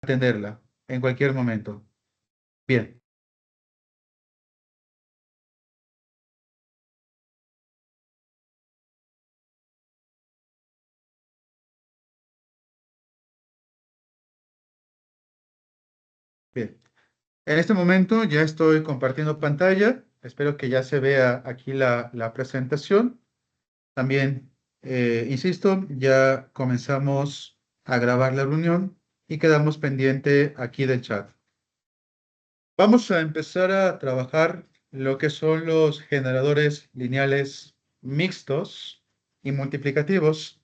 atenderla en cualquier momento. Bien. Bien. En este momento ya estoy compartiendo pantalla. Espero que ya se vea aquí la presentación. También, insisto, ya comenzamos a grabar la reunión y quedamos pendiente aquí del chat. Vamos a empezar a trabajar lo que son los generadores lineales mixtos y multiplicativos.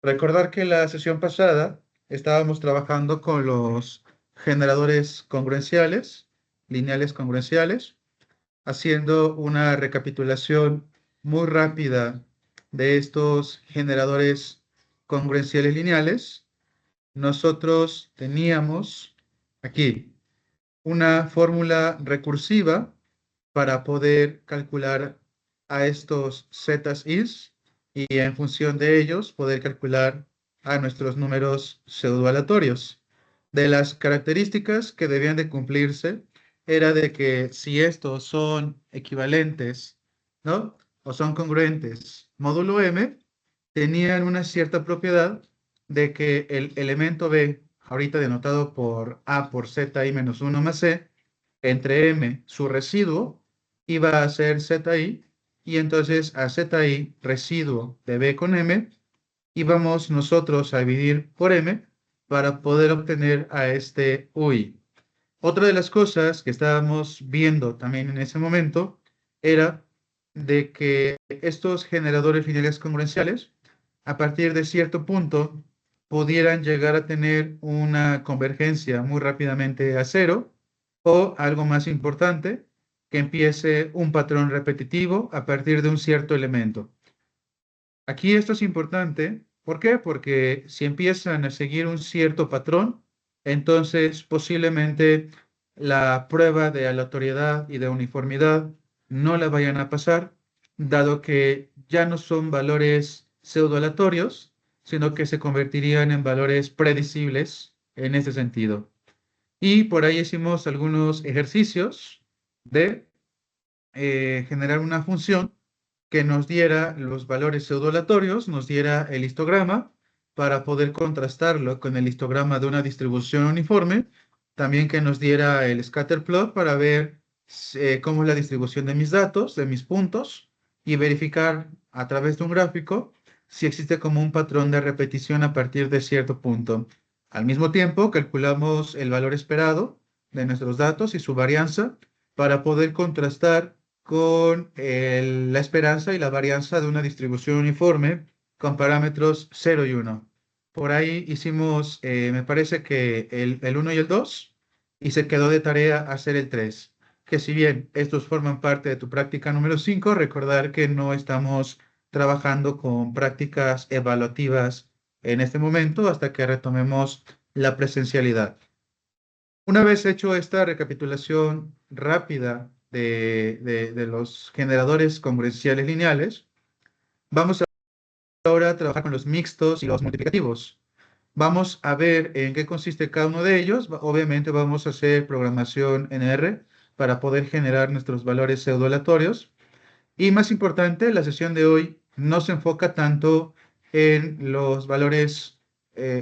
Recordar que la sesión pasada estábamos trabajando con los generadores congruenciales, lineales congruenciales, haciendo una recapitulación muy rápida de estos generadores congruenciales lineales. Nosotros teníamos aquí una fórmula recursiva para poder calcular a estos zetas is y en función de ellos poder calcular a nuestros números pseudoaleatorios. De las características que debían de cumplirse era de que si estos son equivalentes, ¿no? O son congruentes módulo m, tenían una cierta propiedad de que el elemento b, ahorita denotado por a por z i menos 1 más c, entre m, su residuo, iba a ser zi, y entonces a zi, residuo de b con m, íbamos nosotros a dividir por m para poder obtener a este ui. Otra de las cosas que estábamos viendo también en ese momento era de que estos generadores lineales congruenciales, a partir de cierto punto, pudieran llegar a tener una convergencia muy rápidamente a cero, o algo más importante, que empiece un patrón repetitivo a partir de un cierto elemento. Aquí esto es importante. ¿Por qué? Porque si empiezan a seguir un cierto patrón, entonces posiblemente la prueba de aleatoriedad y de uniformidad no la vayan a pasar, dado que ya no son valores pseudoaleatorios, sino que se convertirían en valores predecibles en ese sentido. Y por ahí hicimos algunos ejercicios de generar una función que nos diera los valores pseudoaleatorios, nos diera el histograma para poder contrastarlo con el histograma de una distribución uniforme, también que nos diera el scatter plot para ver cómo es la distribución de mis datos, de mis puntos, y verificar a través de un gráfico si existe como un patrón de repetición a partir de cierto punto. Al mismo tiempo, calculamos el valor esperado de nuestros datos y su varianza para poder contrastar con la esperanza y la varianza de una distribución uniforme con parámetros 0 y 1. Por ahí hicimos, me parece que el 1 y el 2, y se quedó de tarea hacer el 3. Que si bien estos forman parte de tu práctica número 5, recordar que no estamos trabajando con prácticas evaluativas en este momento hasta que retomemos la presencialidad. Una vez hecho esta recapitulación rápida de los generadores congruenciales lineales, vamos ahora a trabajar con los mixtos y los multiplicativos. Vamos a ver en qué consiste cada uno de ellos. Obviamente vamos a hacer programación en R para poder generar nuestros valores pseudoaleatorios. Y más importante, la sesión de hoy no se enfoca tanto en los valores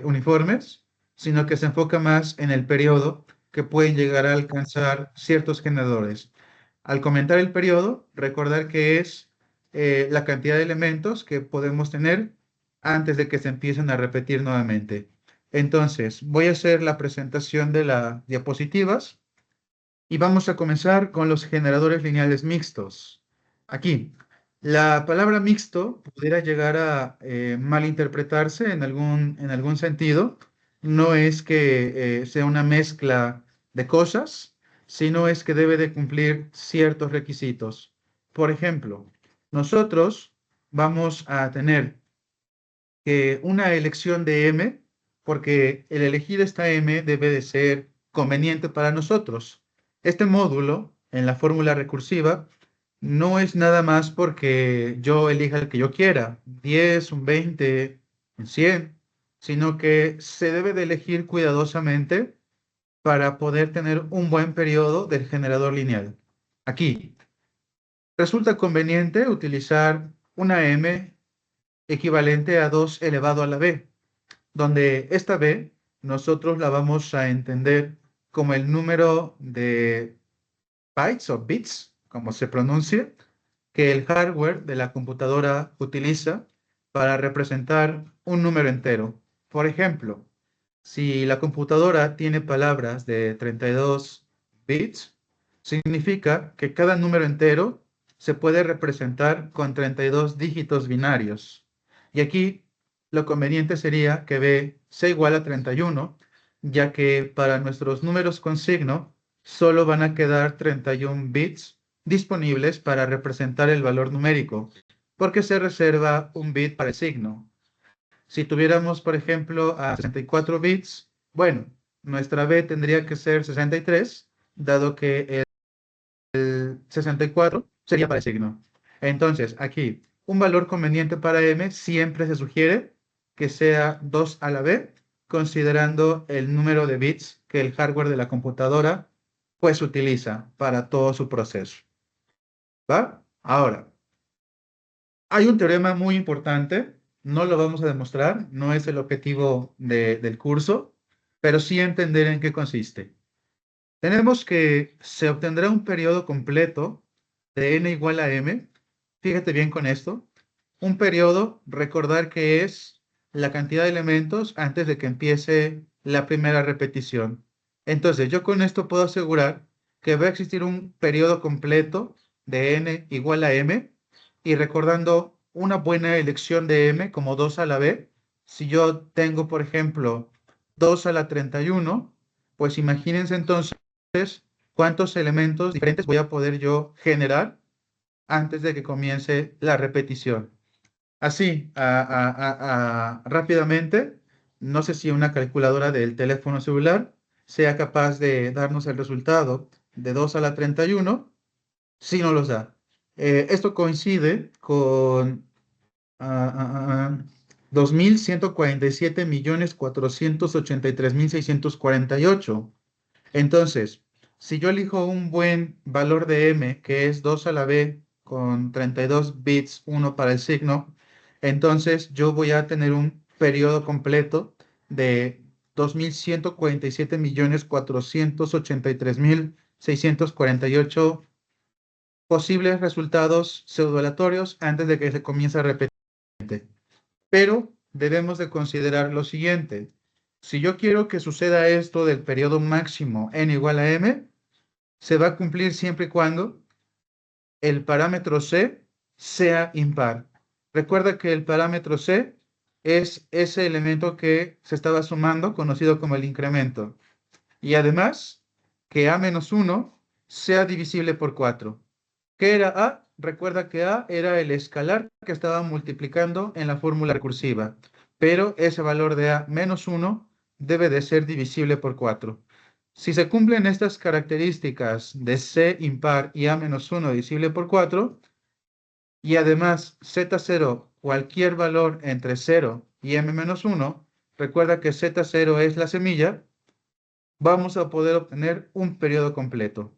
uniformes, sino que se enfoca más en el periodo que pueden llegar a alcanzar ciertos generadores. Al comentar el periodo, recordar que es la cantidad de elementos que podemos tener antes de que se empiecen a repetir nuevamente. Entonces, voy a hacer la presentación de las diapositivas y vamos a comenzar con los generadores lineales mixtos. Aquí, la palabra mixto pudiera llegar a malinterpretarse en algún sentido. No es que sea una mezcla de cosas, sino es que debe de cumplir ciertos requisitos. Por ejemplo, nosotros vamos a tener una elección de m, porque el elegir esta m debe de ser conveniente para nosotros. Este módulo, en la fórmula recursiva, no es nada más porque yo elija el que yo quiera, 10, un 20, un 100, sino que se debe de elegir cuidadosamente para poder tener un buen periodo del generador lineal. Aquí, resulta conveniente utilizar una m equivalente a 2 elevado a la b, donde esta b nosotros la vamos a entender como el número de bytes o bits, como se pronuncia, que el hardware de la computadora utiliza para representar un número entero. Por ejemplo, si la computadora tiene palabras de 32 bits, significa que cada número entero se puede representar con 32 dígitos binarios. Y aquí lo conveniente sería que b sea igual a 31, ya que para nuestros números con signo solo van a quedar 31 bits disponibles para representar el valor numérico, porque se reserva un bit para el signo. Si tuviéramos, por ejemplo, a 64 bits, bueno, nuestra b tendría que ser 63, dado que el 64 sería para el signo. Entonces, aquí, un valor conveniente para m siempre se sugiere que sea 2 a la b, considerando el número de bits que el hardware de la computadora pues utiliza para todo su proceso. ¿Va? Ahora, hay un teorema muy importante, no lo vamos a demostrar, no es el objetivo del curso, pero sí entender en qué consiste. Tenemos que se obtendrá un periodo completo de n igual a m. Fíjate bien con esto. Un periodo, recordar que es la cantidad de elementos antes de que empiece la primera repetición. Entonces, yo con esto puedo asegurar que va a existir un periodo completo de n igual a m, y recordando una buena elección de m como 2 a la b, si yo tengo, por ejemplo, 2 a la 31, pues imagínense entonces cuántos elementos diferentes voy a poder yo generar antes de que comience la repetición. Así, rápidamente, no sé si una calculadora del teléfono celular sea capaz de darnos el resultado de 2 a la 31, si no los da. Esto coincide con 2.147.483.648. Entonces, si yo elijo un buen valor de m, que es 2 a la b con 32 bits, 1 para el signo, entonces yo voy a tener un periodo completo de 2.147.483.648 posibles resultados pseudoaleatorios antes de que se comience a repetir. Pero debemos de considerar lo siguiente. Si yo quiero que suceda esto del periodo máximo n igual a m, se va a cumplir siempre y cuando el parámetro c sea impar. Recuerda que el parámetro c es ese elemento que se estaba sumando, conocido como el incremento. Y además, que a menos 1 sea divisible por 4. ¿Qué era a? Recuerda que a era el escalar que estaba multiplicando en la fórmula recursiva, pero ese valor de a menos 1 debe de ser divisible por 4. Si se cumplen estas características de c impar y a menos 1 divisible por 4, y además z0 cualquier valor entre 0 y m menos 1, recuerda que z0 es la semilla, vamos a poder obtener un periodo completo.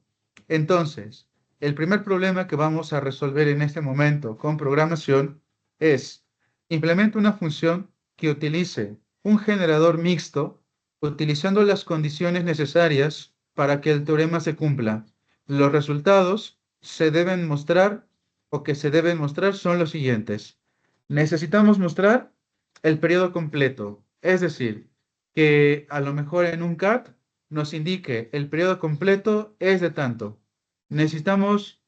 Entonces, el primer problema que vamos a resolver en este momento con programación es: implementa una función que utilice un generador mixto utilizando las condiciones necesarias para que el teorema se cumpla. Los resultados se deben mostrar o que se deben mostrar son los siguientes. Necesitamos mostrar el periodo completo, es decir, que a lo mejor en un CAT nos indique el periodo completo es de tanto. Necesitamos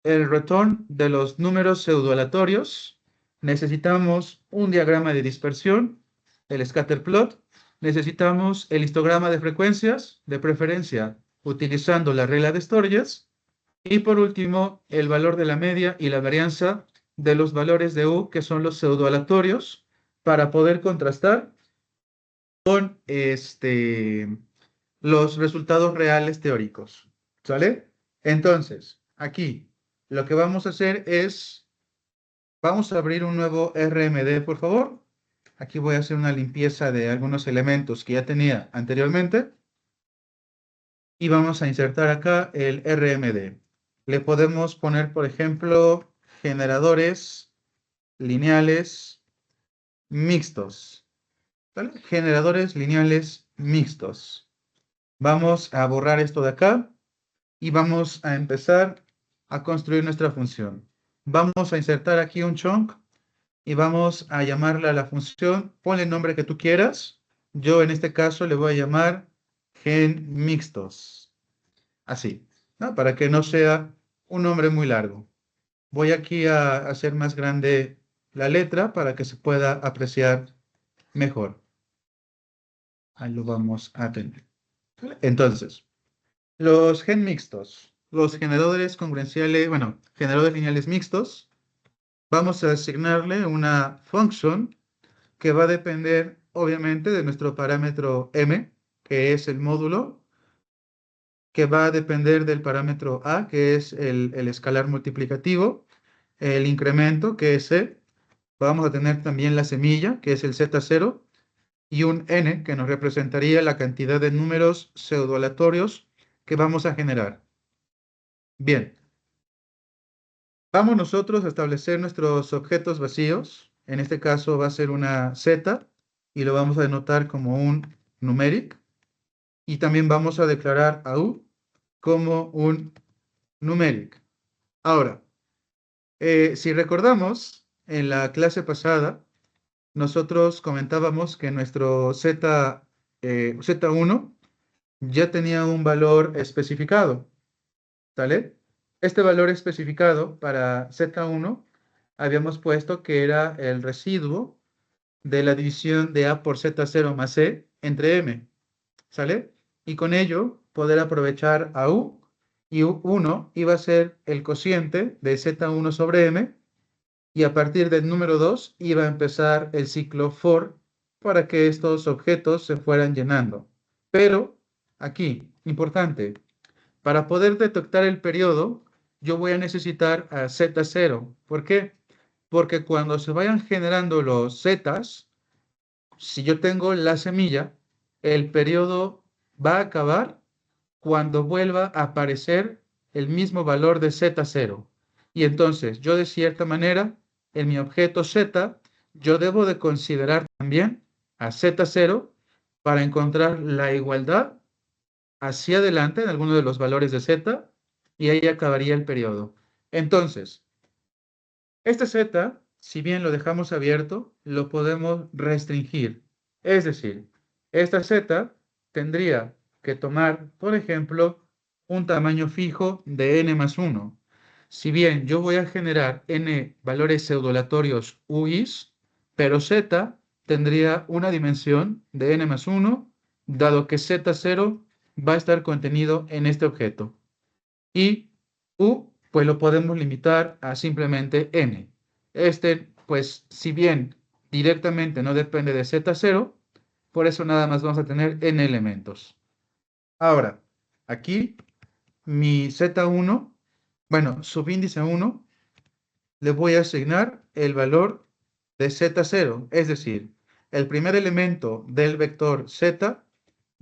el return de los números pseudoaleatorios. Necesitamos un diagrama de dispersión, el scatter plot. Necesitamos el histograma de frecuencias, de preferencia utilizando la regla de Sturges. Y por último, el valor de la media y la varianza de los valores de U, que son los pseudoaleatorios, para poder contrastar con los resultados reales teóricos. ¿Sale? Entonces, aquí lo que vamos a hacer es, vamos a abrir un nuevo RMD, por favor. Aquí voy a hacer una limpieza de algunos elementos que ya tenía anteriormente. Y vamos a insertar acá el RMD. Le podemos poner, por ejemplo, generadores lineales mixtos. ¿Vale? Generadores lineales mixtos. Vamos a borrar esto de acá y vamos a empezar a construir nuestra función. Vamos a insertar aquí un chunk y vamos a llamarle a la función, ponle el nombre que tú quieras. Yo en este caso le voy a llamar gen mixtos. Así, ¿no? Para que no sea un nombre muy largo. Voy aquí a hacer más grande la letra para que se pueda apreciar mejor. Ahí lo vamos a tener. Entonces, los gen mixtos, los generadores congruenciales, bueno, generadores lineales mixtos, vamos a asignarle una function que va a depender, obviamente, de nuestro parámetro m, que es el módulo, que va a depender del parámetro a, que es el escalar multiplicativo, el incremento, que es c. Vamos a tener también la semilla, que es el z0, y un n, que nos representaría la cantidad de números pseudoaleatorios que vamos a generar. Bien, vamos nosotros a establecer nuestros objetos vacíos. En este caso va a ser una z, y lo vamos a denotar como un numeric. Y también vamos a declarar a u como un numeric. Ahora, si recordamos, en la clase pasada, nosotros comentábamos que nuestro Z1 ya tenía un valor especificado, ¿sale? Este valor especificado para Z1 habíamos puesto que era el residuo de la división de A por Z0 más C entre M, ¿sale? Y con ello poder aprovechar a U, y U1 iba a ser el cociente de Z1 sobre M, y a partir del número 2 iba a empezar el ciclo for para que estos objetos se fueran llenando. Pero aquí, importante, para poder detectar el periodo, yo voy a necesitar a Z0. ¿Por qué? Porque cuando se vayan generando los zetas, si yo tengo la semilla, el periodo va a acabar cuando vuelva a aparecer el mismo valor de Z0. Y entonces yo de cierta manera, en mi objeto Z, yo debo de considerar también a Z0 para encontrar la igualdad hacia adelante en alguno de los valores de Z, y ahí acabaría el periodo. Entonces, este Z, si bien lo dejamos abierto, lo podemos restringir. Es decir, esta Z tendría que tomar, por ejemplo, un tamaño fijo de n más 1. Si bien yo voy a generar n valores pseudoaleatorios UIs, pero Z tendría una dimensión de n más 1, dado que Z0 va a estar contenido en este objeto. Y U, pues lo podemos limitar a simplemente n. Pues, si bien directamente no depende de Z0, por eso nada más vamos a tener n elementos. Ahora, aquí mi Z1, bueno, subíndice 1, le voy a asignar el valor de Z0, es decir, el primer elemento del vector Z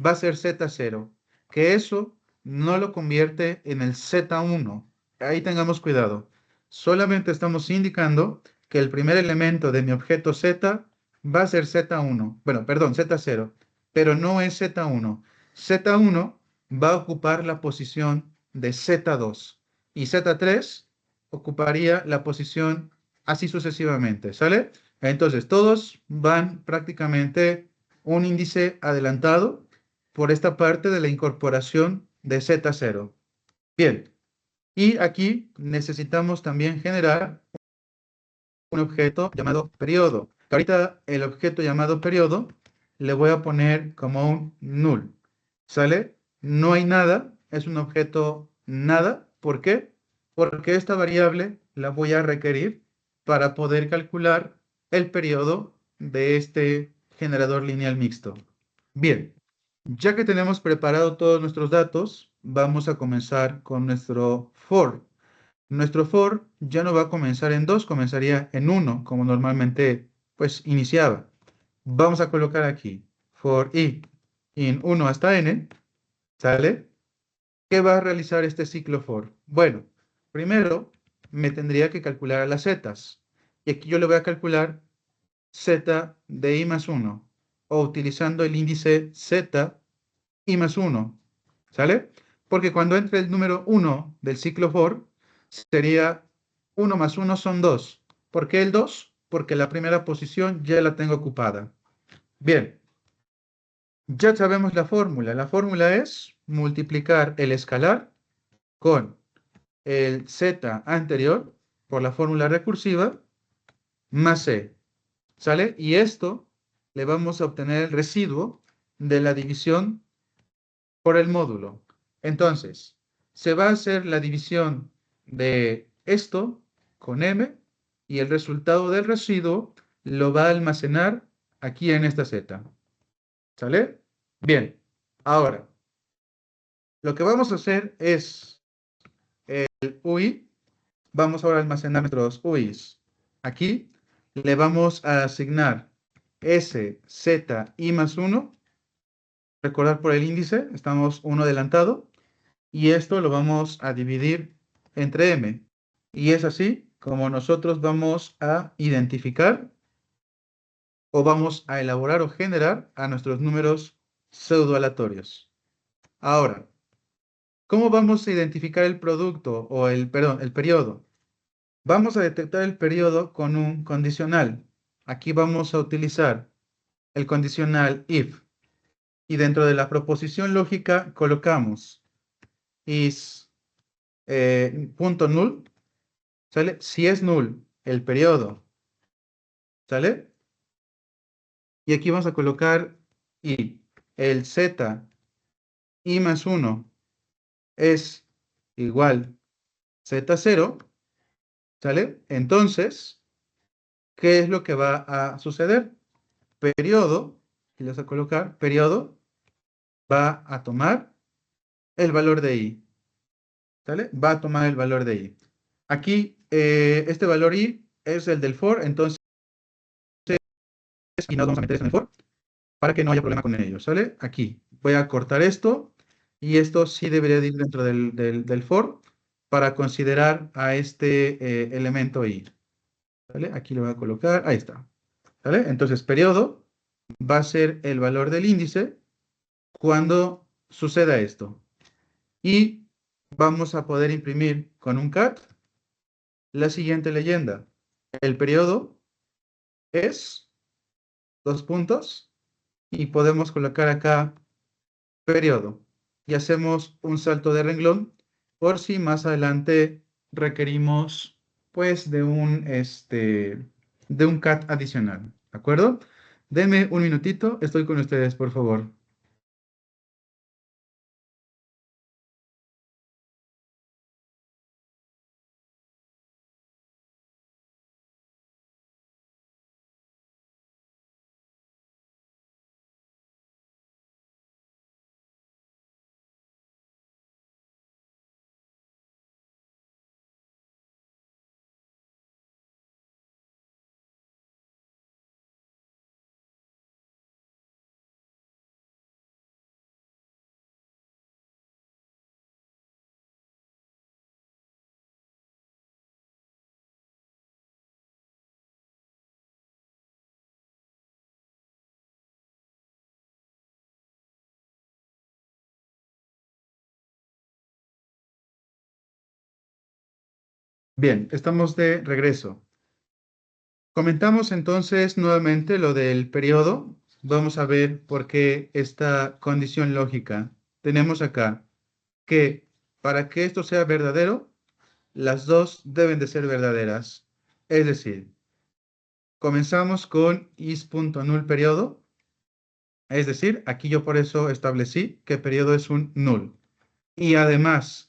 va a ser Z0, que eso no lo convierte en el Z1. Ahí tengamos cuidado. Solamente estamos indicando que el primer elemento de mi objeto Z va a ser Z1, bueno, perdón, Z0, pero no es Z1. Z1 va a ocupar la posición de Z2 y Z3 ocuparía la posición así sucesivamente, ¿sale? Entonces, todos van prácticamente un índice adelantado por esta parte de la incorporación de Z0. Bien, y aquí necesitamos también generar un objeto llamado periodo. Ahorita el objeto llamado periodo le voy a poner como un null, ¿sale? No hay nada, es un objeto nada. ¿Por qué? Porque esta variable la voy a requerir para poder calcular el periodo de este generador lineal mixto. Bien, ya que tenemos preparado todos nuestros datos, vamos a comenzar con nuestro for. Nuestro for ya no va a comenzar en 2, comenzaría en 1, como normalmente pues iniciaba. Vamos a colocar aquí for i in 1 hasta n, ¿sale? ¿Qué va a realizar este ciclo for? Bueno, primero me tendría que calcular a las zetas. Y aquí yo le voy a calcular z de i más 1, o utilizando el índice z i más 1, ¿sale? Porque cuando entre el número 1 del ciclo for, sería 1 más 1 son 2. ¿Por qué el 2? Porque la primera posición ya la tengo ocupada. Bien, ya sabemos la fórmula. La fórmula es multiplicar el escalar con el z anterior por la fórmula recursiva más c, ¿sale? Y esto le vamos a obtener el residuo de la división por el módulo. Entonces, se va a hacer la división de esto con m y el resultado del residuo lo va a almacenar aquí en esta z, ¿sale? Bien, ahora, lo que vamos a hacer es el UI. Vamos ahora a almacenar nuestros UIs. Aquí le vamos a asignar S, Z, I más 1. Recordar por el índice, estamos 1 adelantado. Y esto lo vamos a dividir entre M. Y es así como nosotros vamos a identificar o vamos a elaborar o generar a nuestros números pseudoaleatorios. Ahora, ¿cómo vamos a identificar el producto o perdón, el periodo? Vamos a detectar el periodo con un condicional. Aquí vamos a utilizar el condicional if. Y dentro de la proposición lógica colocamos is punto null, ¿sale? Si es null el periodo, ¿sale? Y aquí vamos a colocar y el z i más 1 es igual z0, ¿sale? Entonces, ¿qué es lo que va a suceder? Periodo, y le vas a colocar, periodo va a tomar el valor de i, ¿sale? Va a tomar el valor de i. Aquí, este valor i es el del for, entonces, y nos vamos a meter esto en el for, para que no haya problema con ello, ¿sale? Aquí, voy a cortar esto, y esto sí debería de ir dentro del for, para considerar a este elemento i, ¿sale? Aquí lo voy a colocar, ahí está, ¿sale? Entonces, periodo va a ser el valor del índice cuando suceda esto. Y vamos a poder imprimir con un cat la siguiente leyenda. El periodo es, dos puntos, y podemos colocar acá periodo. Y hacemos un salto de renglón por si más adelante requerimos pues de un cat adicional. ¿De acuerdo? Denme un minutito, estoy con ustedes, por favor. Bien, estamos de regreso. Comentamos entonces nuevamente lo del periodo. Vamos a ver por qué esta condición lógica. Tenemos acá que para que esto sea verdadero, las dos deben de ser verdaderas. Es decir, comenzamos con is.null periodo. Es decir, aquí yo por eso establecí que periodo es un null. Y además,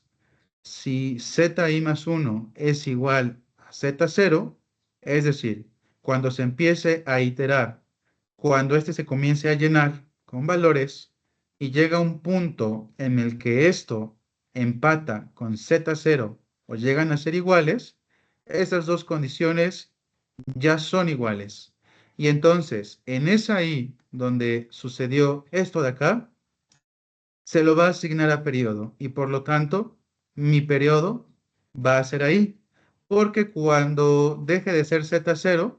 si zi más 1 es igual a z0, es decir, cuando se empiece a iterar, cuando este se comience a llenar con valores y llega un punto en el que esto empata con z0 o llegan a ser iguales, esas dos condiciones ya son iguales. Y entonces, en esa i donde sucedió esto de acá, se lo va a asignar a periodo. Y por lo tanto, mi periodo va a ser ahí. Porque cuando deje de ser Z0,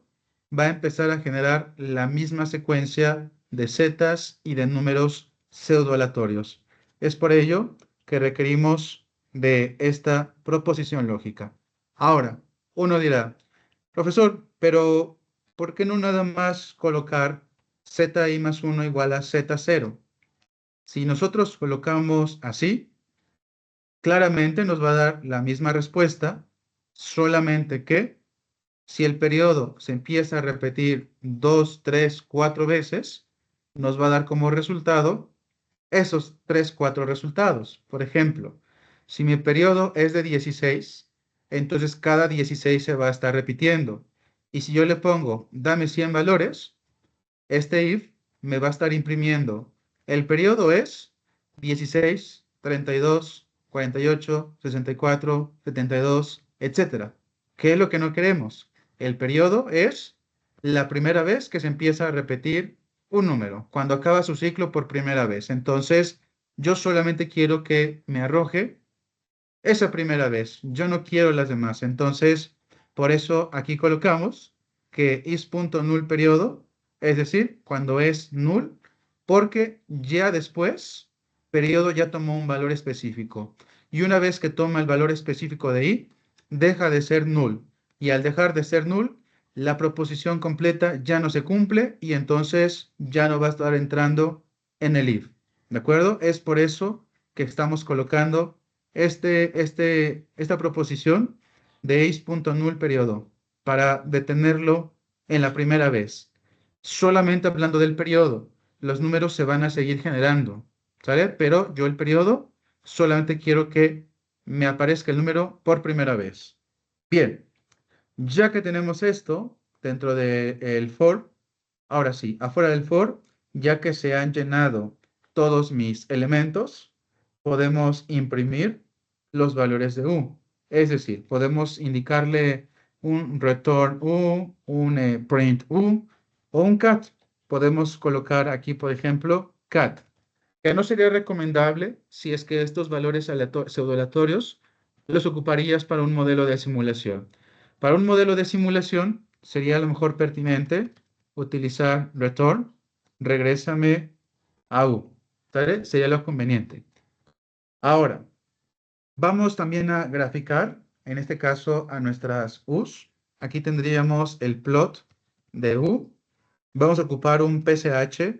va a empezar a generar la misma secuencia de zetas y de números pseudoaleatorios. Es por ello que requerimos de esta proposición lógica. Ahora, uno dirá, profesor, pero ¿por qué no nada más colocar zi más 1 igual a Z0? Si nosotros colocamos así, claramente nos va a dar la misma respuesta, solamente que si el periodo se empieza a repetir 2, 3, 4 veces, nos va a dar como resultado esos 3, 4 resultados. Por ejemplo, si mi periodo es de 16, entonces cada 16 se va a estar repitiendo. Y si yo le pongo, dame 100 valores, este if me va a estar imprimiendo. El periodo es 16, 32, 48, 64, 72, etcétera. ¿Qué es lo que no queremos? El periodo es la primera vez que se empieza a repetir un número, cuando acaba su ciclo por primera vez. Entonces, yo solamente quiero que me arroje esa primera vez. Yo no quiero las demás. Entonces, por eso aquí colocamos que is.null periodo, es decir, cuando es null, porque ya después, periodo ya tomó un valor específico. Y una vez que toma el valor específico de i, deja de ser null. Y al dejar de ser null, la proposición completa ya no se cumple y entonces ya no va a estar entrando en el if. ¿De acuerdo? Es por eso que estamos colocando esta proposición de is.null periodo para detenerlo en la primera vez. Solamente hablando del periodo, los números se van a seguir generando, ¿sale? Pero yo el periodo solamente quiero que me aparezca el número por primera vez. Bien, ya que tenemos esto dentro del for, ahora sí, afuera del for, ya que se han llenado todos mis elementos, podemos imprimir los valores de u. Es decir, podemos indicarle un return u, un print u o un cat. Podemos colocar aquí, por ejemplo, cat, que no sería recomendable si es que estos valores pseudoaleatorios los ocuparías para un modelo de simulación. Para un modelo de simulación sería a lo mejor pertinente utilizar return, regrésame a u. ¿Sale? Sería lo conveniente. Ahora, vamos también a graficar, en este caso, a nuestras u's. Aquí tendríamos el plot de u. Vamos a ocupar un PSH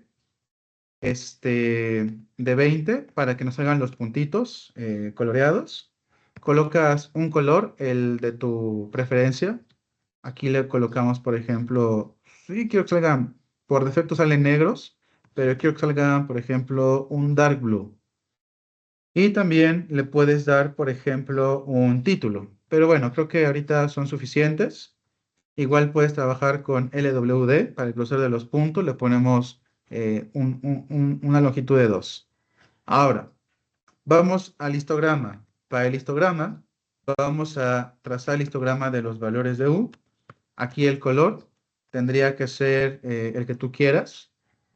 de 20 para que nos salgan los puntitos coloreados. Colocas un color, el de tu preferencia. Aquí le colocamos, por ejemplo, sí, quiero que salgan, por defecto salen negros, pero quiero que salgan, por ejemplo, un dark blue. Y también le puedes dar, por ejemplo, un título. Pero bueno, creo que ahorita son suficientes. Igual puedes trabajar con LWD para el grosor de los puntos. Le ponemos una longitud de 2. Ahora, vamos al histograma. Para el histograma, vamos a trazar el histograma de los valores de U. Aquí el color tendría que ser el que tú quieras.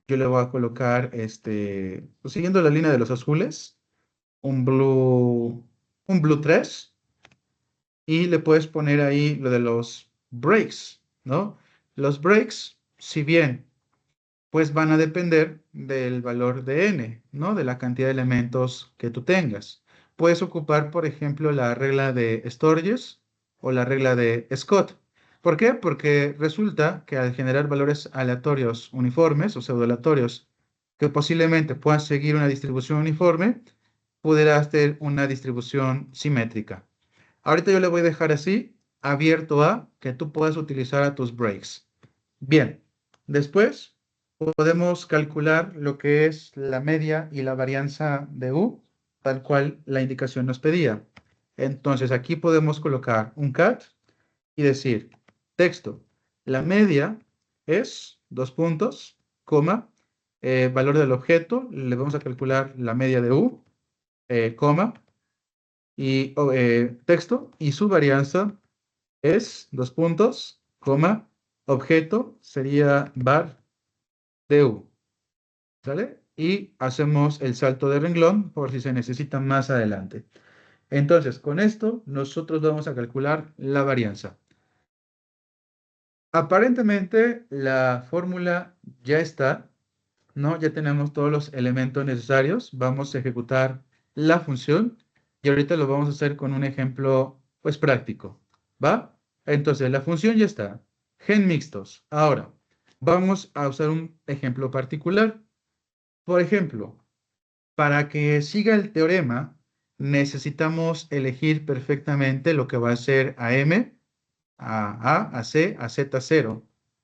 Yo le voy a colocar, pues, siguiendo la línea de los azules, un blue 3 y le puedes poner ahí lo de los breaks, ¿no? Los breaks, si bien, pues van a depender del valor de n, ¿no? De la cantidad de elementos que tú tengas. Puedes ocupar, por ejemplo, la regla de Sturges o la regla de Scott. ¿Por qué? Porque resulta que al generar valores aleatorios uniformes o pseudoaleatorios que posiblemente puedan seguir una distribución uniforme, pudieras tener una distribución simétrica. Ahorita yo le voy a dejar así, abierto a que tú puedas utilizar a tus breaks. Bien, después podemos calcular lo que es la media y la varianza de U, tal cual la indicación nos pedía. Entonces aquí podemos colocar un cat y decir, texto, la media es, dos puntos, coma, valor del objeto, le vamos a calcular la media de U, coma, y texto, y su varianza es, dos puntos, coma, objeto sería var du, ¿sale? Y hacemos el salto de renglón por si se necesita más adelante. Entonces, con esto nosotros vamos a calcular la varianza. Aparentemente la fórmula ya está, ¿no? Ya tenemos todos los elementos necesarios. Vamos a ejecutar la función y ahorita lo vamos a hacer con un ejemplo, pues, práctico, ¿va? Entonces, la función ya está. Gen mixtos. Ahora, vamos a usar un ejemplo particular. Por ejemplo, para que siga el teorema, necesitamos elegir perfectamente lo que va a ser AM, a C, a Z0,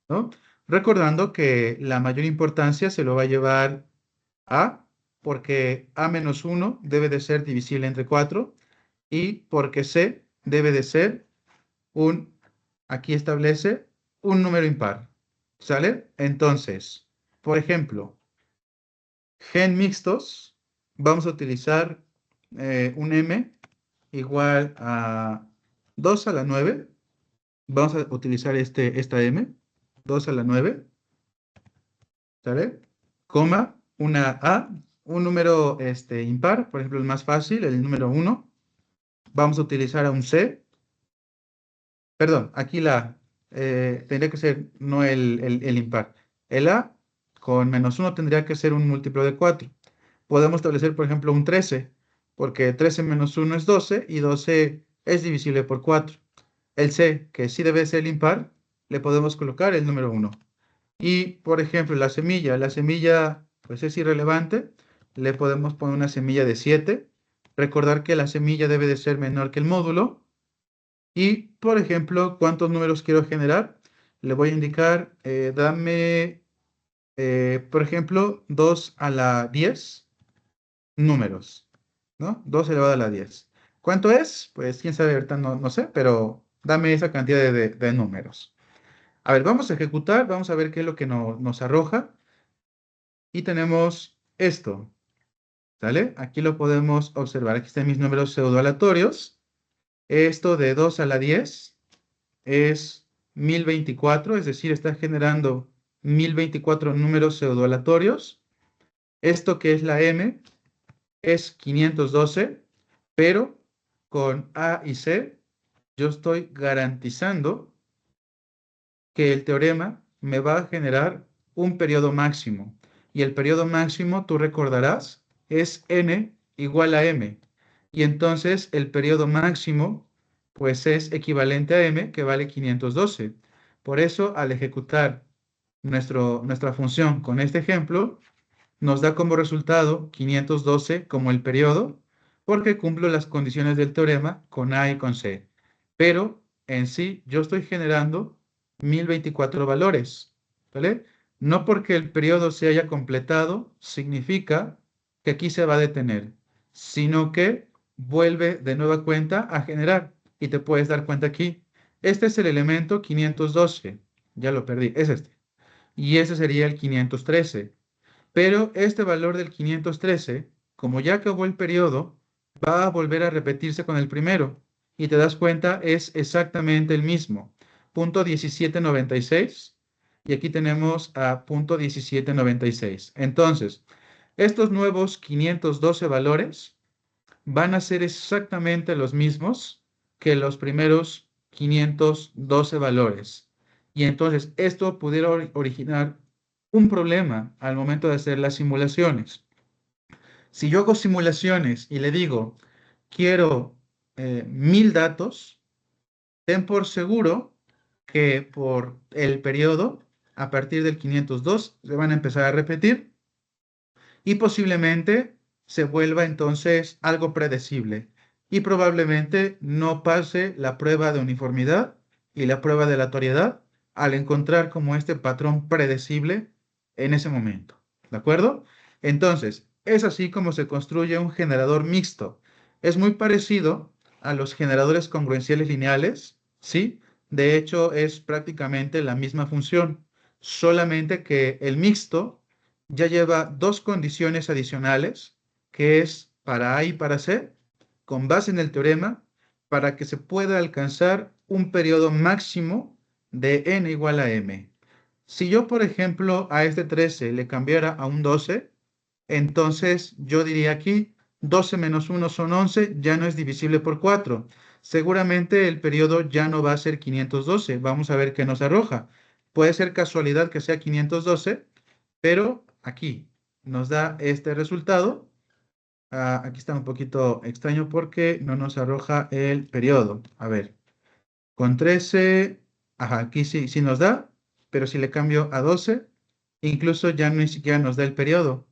¿no? Recordando que la mayor importancia se lo va a llevar A, porque A menos 1 debe de ser divisible entre 4, y porque C debe de ser aquí establece, un número impar, ¿sale? Entonces, por ejemplo, gen mixtos, vamos a utilizar un M igual a 2 a la 9. Vamos a utilizar esta M, 2 a la 9, ¿sale? Coma, una A, un número impar, por ejemplo, el más fácil, el número 1. Vamos a utilizar a un C, perdón, aquí tendría que ser no el impar. El A con menos 1 tendría que ser un múltiplo de 4. Podemos establecer, por ejemplo, un 13, porque 13 menos 1 es 12 y 12 es divisible por 4. El C, que sí debe ser el impar, le podemos colocar el número 1. Y, por ejemplo, la semilla pues es irrelevante, le podemos poner una semilla de 7. Recordar que la semilla debe de ser menor que el módulo. Y, por ejemplo, ¿cuántos números quiero generar? Le voy a indicar, dame, por ejemplo, 2 a la 10 números, ¿no? 2 elevado a la 10. ¿Cuánto es? Pues quién sabe, ahorita no sé, pero dame esa cantidad de números. A ver, vamos a ejecutar, vamos a ver qué es lo que nos arroja. Y tenemos esto, ¿sale? Aquí lo podemos observar. Aquí están mis números pseudoaleatorios. Esto de 2 a la 10 es 1024, es decir, está generando 1024 números pseudoaleatorios. Esto que es la M es 512, pero con A y C yo estoy garantizando que el teorema me va a generar un periodo máximo. Y el periodo máximo, tú recordarás, es n igual a m. Y entonces el periodo máximo, pues es equivalente a m, que vale 512. Por eso, al ejecutar nuestra función con este ejemplo, nos da como resultado 512 como el periodo, porque cumplo las condiciones del teorema con A y con C. Pero en sí yo estoy generando 1024 valores, ¿vale? No porque el periodo se haya completado significa que aquí se va a detener, sino que vuelve de nueva cuenta a generar. Y te puedes dar cuenta aquí. Este es el elemento 512. Ya lo perdí, es este. Y ese sería el 513. Pero este valor del 513, como ya acabó el periodo, va a volver a repetirse con el primero. Y te das cuenta, es exactamente el mismo. Punto 1796. Y aquí tenemos a punto 1796. Entonces, estos nuevos 512 valores van a ser exactamente los mismos que los primeros 512 valores. Y entonces esto pudiera originar un problema al momento de hacer las simulaciones. Si yo hago simulaciones y le digo, quiero 1000 datos, ten por seguro que por el periodo, a partir del 502, se van a empezar a repetir y posiblemente se vuelva entonces algo predecible y probablemente no pase la prueba de uniformidad y la prueba de aleatoriedad al encontrar como este patrón predecible en ese momento. ¿De acuerdo? Entonces, es así como se construye un generador mixto. Es muy parecido a los generadores congruenciales lineales, ¿sí? De hecho, es prácticamente la misma función, solamente que el mixto ya lleva dos condiciones adicionales, que es para A y para C, con base en el teorema, para que se pueda alcanzar un periodo máximo de n igual a m. Si yo, por ejemplo, a este 13 le cambiara a un 12, entonces yo diría aquí, 12 menos 1 son 11, ya no es divisible por 4. Seguramente el periodo ya no va a ser 512. Vamos a ver qué nos arroja. Puede ser casualidad que sea 512, pero aquí nos da este resultado. Aquí está un poquito extraño porque no nos arroja el periodo. A ver, con 13, ajá, aquí sí, sí nos da, pero si le cambio a 12, incluso ya ni siquiera nos da el periodo.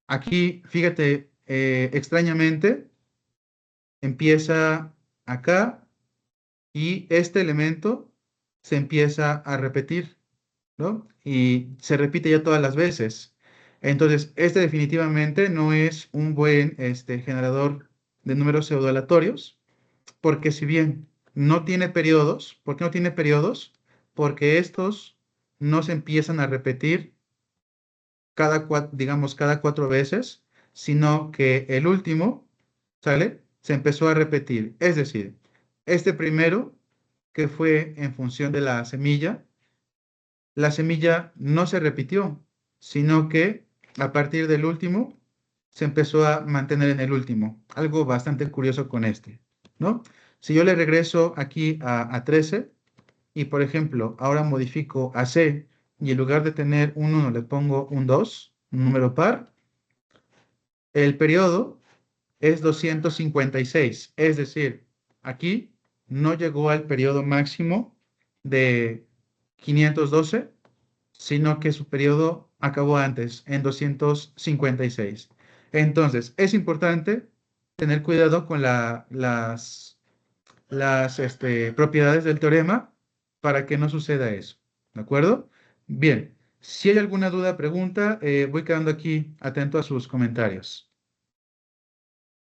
Aquí, fíjate, extrañamente, empieza acá y este elemento se empieza a repetir, ¿no? Y se repite ya todas las veces. Entonces, este definitivamente no es un buen generador de números pseudoaleatorios, porque si bien no tiene periodos, ¿por qué no tiene periodos? Porque estos no se empiezan a repetir digamos, cada 4 veces, sino que el último, ¿sale? Se empezó a repetir. Es decir, este primero, que fue en función de la semilla no se repitió, sino que a partir del último se empezó a mantener en el último. Algo bastante curioso con este, ¿no? Si yo le regreso aquí a 13 y, por ejemplo, ahora modifico a C y en lugar de tener un 1 le pongo un 2, un número par, el periodo es 256. Es decir, aquí no llegó al periodo máximo de 512, sino que su periodo acabó antes, en 256. Entonces, es importante tener cuidado con las propiedades del teorema para que no suceda eso. ¿De acuerdo? Bien, si hay alguna duda, pregunta, voy quedando aquí atento a sus comentarios.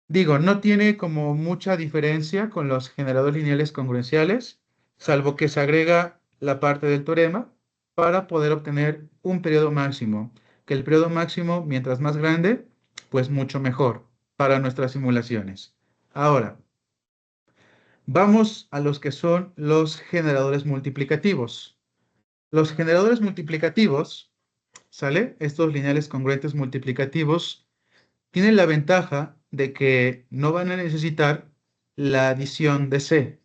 Digo, no tiene como mucha diferencia con los generadores lineales congruenciales, salvo que se agrega la parte del teorema para poder obtener un periodo máximo, que el periodo máximo, mientras más grande, pues mucho mejor para nuestras simulaciones. Ahora, vamos a los que son los generadores multiplicativos. Los generadores multiplicativos, ¿sale? Estos lineales congruentes multiplicativos tienen la ventaja de que no van a necesitar la adición de C,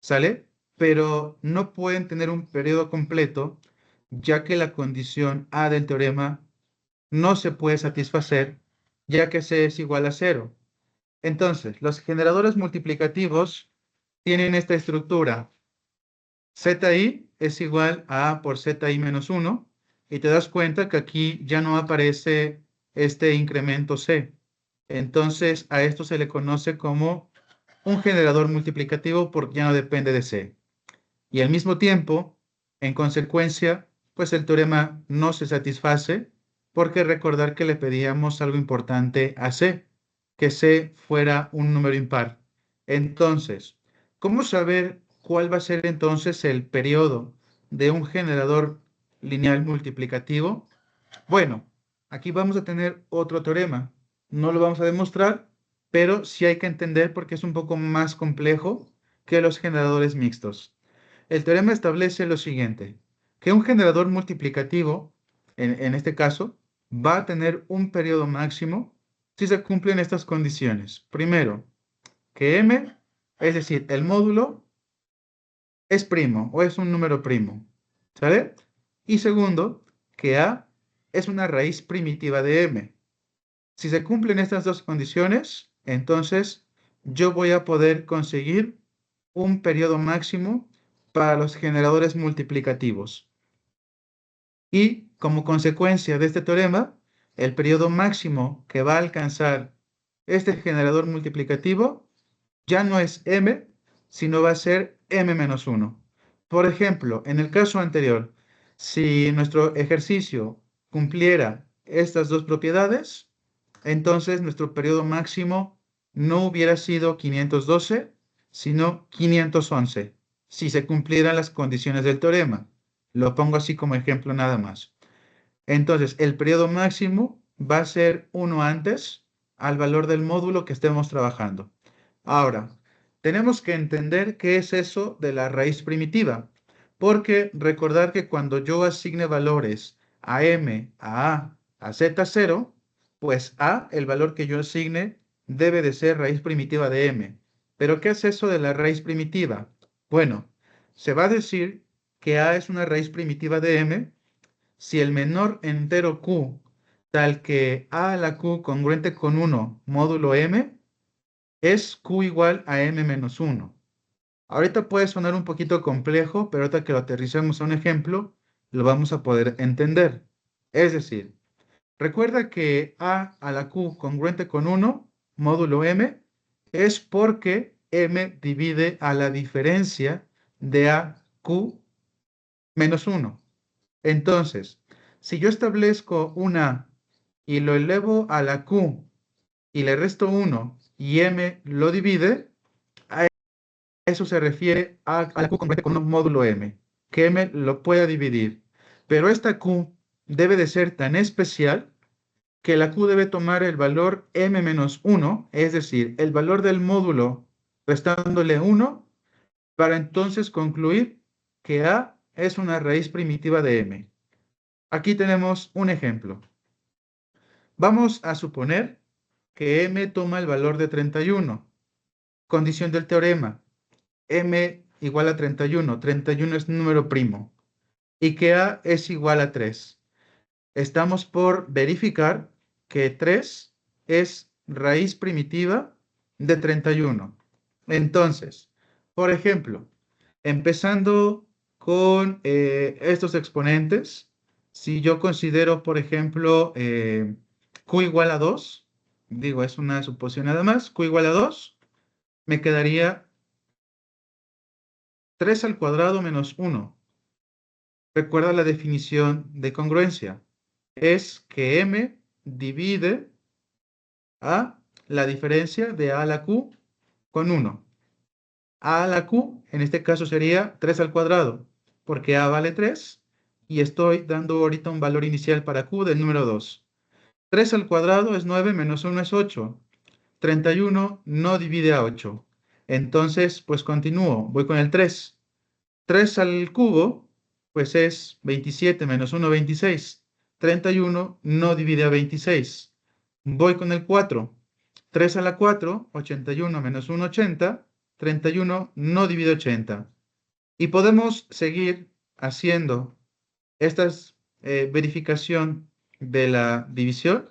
¿sale? Pero no pueden tener un periodo completo, ya que la condición A del teorema no se puede satisfacer, ya que C es igual a 0. Entonces, los generadores multiplicativos tienen esta estructura. ZI es igual a A por ZI menos 1, y te das cuenta que aquí ya no aparece este incremento C. Entonces, a esto se le conoce como un generador multiplicativo porque ya no depende de C. Y al mismo tiempo, en consecuencia, pues el teorema no se satisface porque recordar que le pedíamos algo importante a C, que C fuera un número impar. Entonces, ¿cómo saber cuál va a ser entonces el periodo de un generador lineal multiplicativo? Bueno, aquí vamos a tener otro teorema. No lo vamos a demostrar, pero sí hay que entender porque es un poco más complejo que los generadores mixtos. El teorema establece lo siguiente, que un generador multiplicativo, en este caso, va a tener un periodo máximo si se cumplen estas condiciones. Primero, que m, es decir, el módulo, es primo o es un número primo, ¿sale? Y segundo, que a es una raíz primitiva de m. Si se cumplen estas dos condiciones, entonces yo voy a poder conseguir un periodo máximo para los generadores multiplicativos. Y como consecuencia de este teorema, el periodo máximo que va a alcanzar este generador multiplicativo ya no es m, sino va a ser m menos 1. Por ejemplo, en el caso anterior, si nuestro ejercicio cumpliera estas dos propiedades, entonces nuestro periodo máximo no hubiera sido 512, sino 511, si se cumplieran las condiciones del teorema. Lo pongo así como ejemplo nada más. Entonces, el periodo máximo va a ser 1 antes al valor del módulo que estemos trabajando. Ahora, tenemos que entender qué es eso de la raíz primitiva, porque recordar que cuando yo asigne valores a m, a z0, pues a, el valor que yo asigne, debe de ser raíz primitiva de m. ¿Pero qué es eso de la raíz primitiva? Bueno, se va a decir que a es una raíz primitiva de m si el menor entero q, tal que a a la q congruente con 1 módulo m, es q igual a m menos 1. Ahorita puede sonar un poquito complejo, pero ahorita que lo aterricemos a un ejemplo, lo vamos a poder entender. Es decir, recuerda que a la q congruente con 1 módulo m es porque m divide a la diferencia de a q menos 1. Entonces, si yo establezco un a y lo elevo a la q y le resto 1 y m lo divide, a eso se refiere a la q congruente con un módulo m, que m lo pueda dividir. Pero esta q debe de ser tan especial que la q debe tomar el valor m menos 1, es decir, el valor del módulo restándole 1, para entonces concluir que a es una raíz primitiva de m. Aquí tenemos un ejemplo. Vamos a suponer que m toma el valor de 31. Condición del teorema. M igual a 31. 31 es un número primo. Y que a es igual a 3. Estamos por verificar que 3 es raíz primitiva de 31. Entonces, por ejemplo, empezando con estos exponentes, si yo considero, por ejemplo, q igual a 2, digo, es una suposición nada más, q igual a 2, me quedaría 3 al cuadrado menos 1. Recuerda la definición de congruencia. Es que m divide a la diferencia de a a la q con 1. A a la q, en este caso sería 3 al cuadrado, porque a vale 3 y estoy dando ahorita un valor inicial para q del número 2. 3 al cuadrado es 9 menos 1 es 8. 31 no divide a 8. Entonces, pues continúo, voy con el 3. 3 al cubo, pues es 27 menos 1, 26. 31 no divide a 26. Voy con el 4. 3 a la 4, 81 menos 1, 80. 31 no divide 80. Y podemos seguir haciendo esta verificación de la división,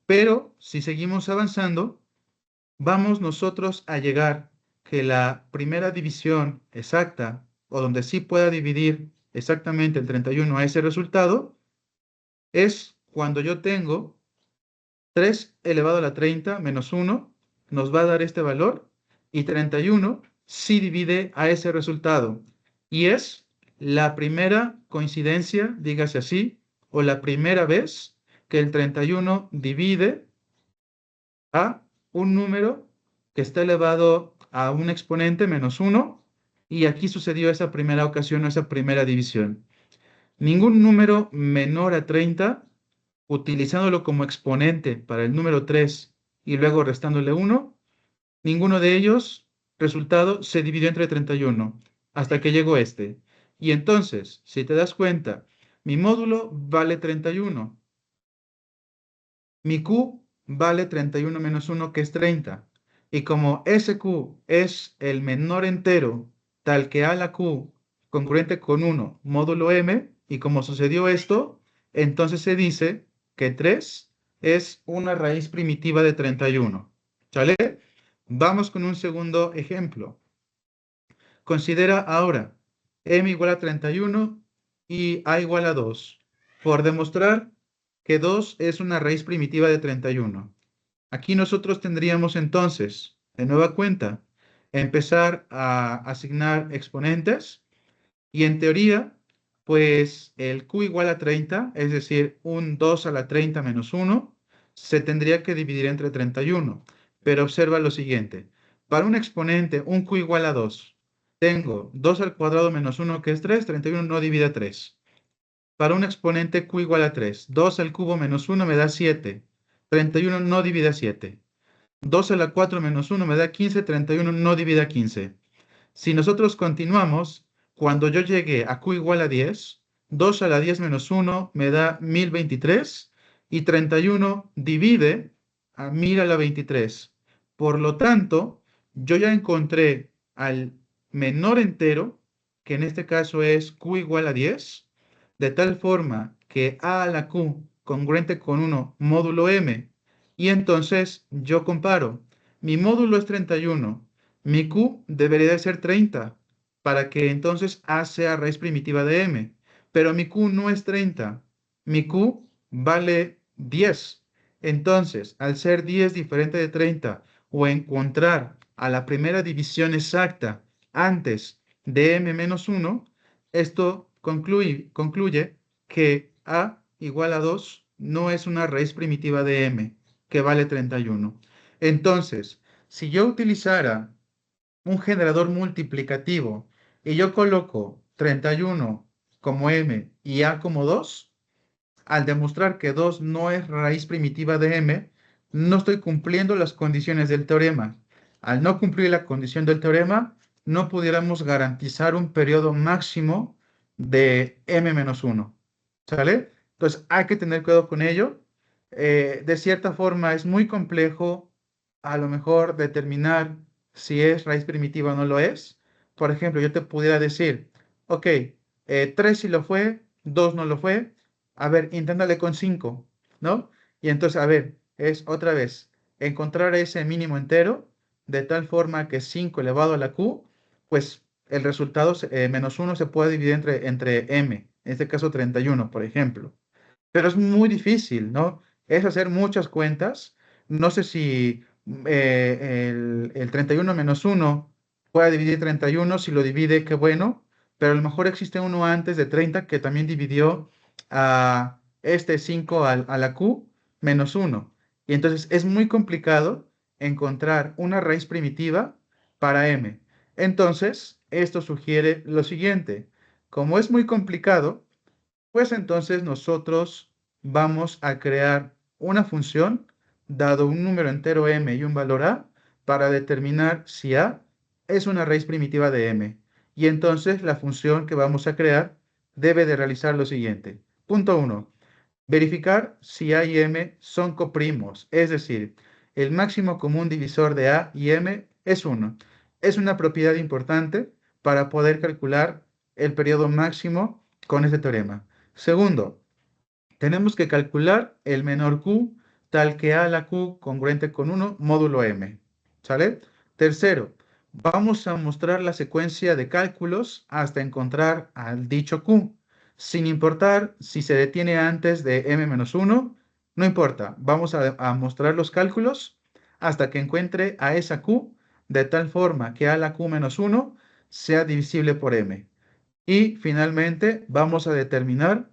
pero si seguimos avanzando, vamos nosotros a llegar que la primera división exacta, o donde sí pueda dividir exactamente el 31 a ese resultado, es cuando yo tengo 3 elevado a la 30 menos 1, nos va a dar este valor, y 31 sí divide a ese resultado. Y es la primera coincidencia, dígase así, o la primera vez que el 31 divide a un número que está elevado a un exponente menos 1, y aquí sucedió esa primera ocasión o esa primera división. Ningún número menor a 30, utilizándolo como exponente para el número 3 y luego restándole 1, ninguno de ellos, resultado, se dividió entre 31, hasta que llegó este. Y entonces, si te das cuenta, mi módulo vale 31. Mi q vale 31 menos 1, que es 30. Y como ese q es el menor entero, tal que a la q congruente con 1 módulo m, y como sucedió esto, entonces se dice que 3 es una raíz primitiva de 31. ¿Sale? Vamos con un segundo ejemplo. Considera ahora m igual a 31 y a igual a 2, por demostrar que 2 es una raíz primitiva de 31. Aquí nosotros tendríamos entonces, de nueva cuenta, empezar a asignar exponentes, y en teoría, pues el q igual a 30, es decir, un 2 a la 30 menos 1, se tendría que dividir entre 31. Pero observa lo siguiente. Para un exponente, un q igual a 2, tengo 2 al cuadrado menos 1, que es 3. 31 no divide a 3. Para un exponente q igual a 3, 2 al cubo menos 1 me da 7. 31 no divide a 7. 2 a la 4 menos 1 me da 15. 31 no divide a 15. Si nosotros continuamos, cuando yo llegue a q igual a 10, 2 a la 10 menos 1 me da 1023 y 31 divide a 1000 a la 23. Por lo tanto, yo ya encontré al menor entero, que en este caso es q igual a 10, de tal forma que a la q congruente con 1 módulo m, y entonces yo comparo. Mi módulo es 31, mi q debería de ser 30, para que entonces a sea raíz primitiva de m. Pero mi q no es 30, mi q vale 10. Entonces, al ser 10 diferente de 30 o encontrar a la primera división exacta antes de m menos 1, esto concluye que a igual a 2 no es una raíz primitiva de m, que vale 31. Entonces, si yo utilizara un generador multiplicativo y yo coloco 31 como m y a como 2, al demostrar que 2 no es raíz primitiva de m, no estoy cumpliendo las condiciones del teorema. Al no cumplir la condición del teorema, no pudiéramos garantizar un periodo máximo de m-1. ¿Sale? Entonces hay que tener cuidado con ello. De cierta forma es muy complejo a lo mejor determinar si es raíz primitiva o no lo es. Por ejemplo, yo te pudiera decir, ok, 3 sí lo fue, 2 no lo fue. A ver, inténtale con 5, ¿no? Y entonces, a ver, es otra vez, encontrar ese mínimo entero de tal forma que 5 elevado a la q, pues el resultado menos 1 se puede dividir entre m, en este caso 31, por ejemplo. Pero es muy difícil, ¿no? Es hacer muchas cuentas. No sé si el 31 menos 1 puede dividir 31. Si lo divide, qué bueno, pero a lo mejor existe uno antes de 30 que también dividió a este 5 a la q menos 1. Y entonces es muy complicado encontrar una raíz primitiva para m. Entonces, esto sugiere lo siguiente. Como es muy complicado, pues entonces nosotros vamos a crear una función dado un número entero m y un valor a para determinar si a es una raíz primitiva de m. Y entonces la función que vamos a crear debe de realizar lo siguiente. Punto 1. Verificar si a y m son coprimos, es decir, el máximo común divisor de a y m es 1. Es una propiedad importante para poder calcular el periodo máximo con este teorema. Segundo, tenemos que calcular el menor q tal que a la q congruente con 1 módulo m. ¿Sale? Tercero, vamos a mostrar la secuencia de cálculos hasta encontrar al dicho q. Sin importar si se detiene antes de m-1, no importa. Vamos a mostrar los cálculos hasta que encuentre a esa q de tal forma que a la q menos 1 sea divisible por m. Y finalmente vamos a determinar,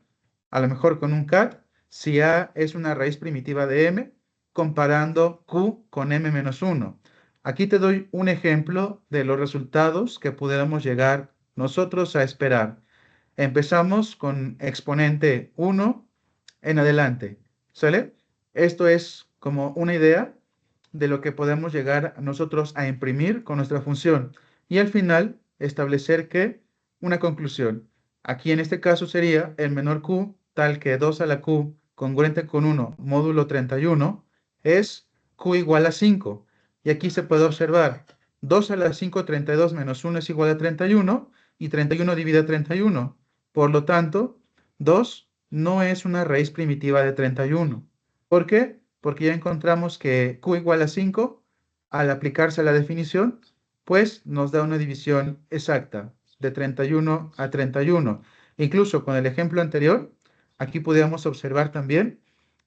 a lo mejor con un cat, si a es una raíz primitiva de m, comparando q con m-1. Aquí te doy un ejemplo de los resultados que pudiéramos llegar nosotros a esperar. Empezamos con exponente 1 en adelante. ¿Sale? Esto es como una idea de lo que podemos llegar nosotros a imprimir con nuestra función. Y al final establecer que una conclusión. Aquí en este caso sería el menor q tal que 2 a la q congruente con 1 módulo 31 es q igual a 5. Y aquí se puede observar 2 a la 5, 32 menos 1 es igual a 31 y 31 divide a 31. Por lo tanto, 2 no es una raíz primitiva de 31. ¿Por qué? Porque ya encontramos que q igual a 5, al aplicarse la definición, pues nos da una división exacta de 31 a 31. Incluso con el ejemplo anterior, aquí podíamos observar también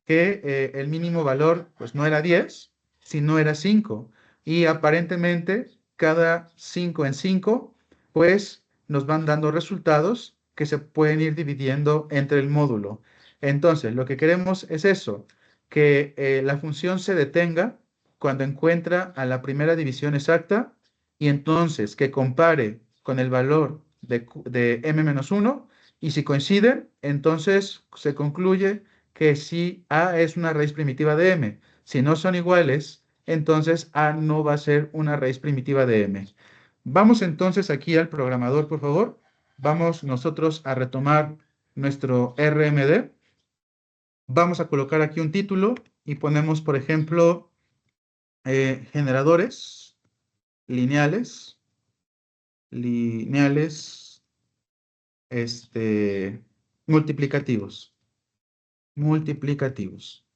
que el mínimo valor pues no era 10, sino era 5. Y aparentemente cada 5 en 5, pues nos van dando resultados que se pueden ir dividiendo entre el módulo. Entonces, lo que queremos es eso, que la función se detenga cuando encuentra a la primera división exacta y entonces que compare con el valor de m-1 y si coinciden, entonces se concluye que si a es una raíz primitiva de m. Si no son iguales, entonces a no va a ser una raíz primitiva de m. Vamos entonces aquí al programador, por favor. vamos nosotros a retomar nuestro RMD. Vamos a colocar aquí un título y ponemos, por ejemplo, generadores lineales, lineales, multiplicativos, multiplicativos.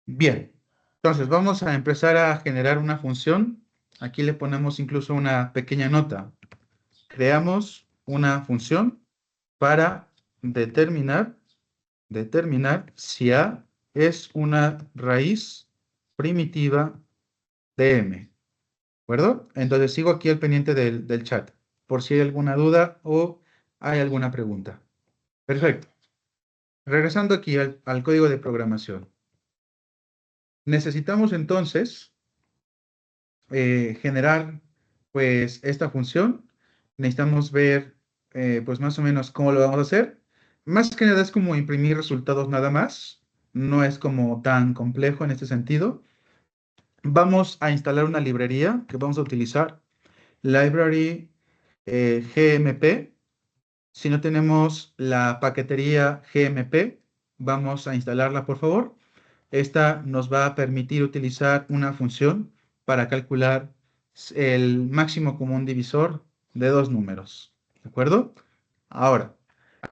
Bien, entonces vamos a empezar a generar una función. Aquí le ponemos incluso una pequeña nota. Creamos una función para determinar si A es una raíz primitiva de M. ¿De acuerdo? Entonces sigo aquí al pendiente del chat, por si hay alguna duda o hay alguna pregunta. Perfecto. Regresando aquí al código de programación. Necesitamos entonces generar pues esta función. Necesitamos ver pues más o menos cómo lo vamos a hacer. Más que nada es como imprimir resultados nada más. No es como tan complejo en este sentido. Vamos a instalar una librería que vamos a utilizar. Library GMP. Si no tenemos la paquetería GMP, vamos a instalarla, por favor. Esta nos va a permitir utilizar una función para calcular el máximo común divisor de dos números. ¿De acuerdo? Ahora,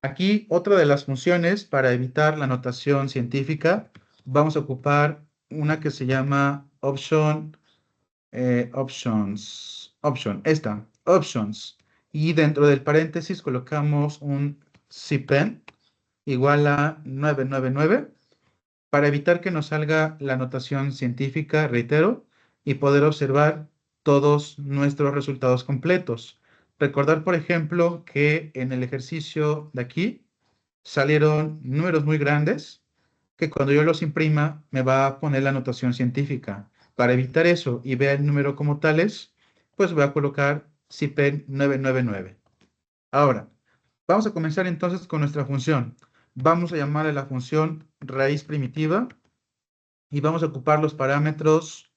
aquí otra de las funciones para evitar la notación científica, vamos a ocupar una que se llama options. Y dentro del paréntesis colocamos un cpen igual a 999 para evitar que nos salga la notación científica, reitero, y poder observar todos nuestros resultados completos. Recordar, por ejemplo, que en el ejercicio de aquí salieron números muy grandes que cuando yo los imprima me va a poner la notación científica. Para evitar eso y ver el número como tales, pues voy a colocar CIPEN 999. Ahora, vamos a comenzar entonces con nuestra función. Vamos a llamarle la función raíz primitiva y vamos a ocupar los parámetros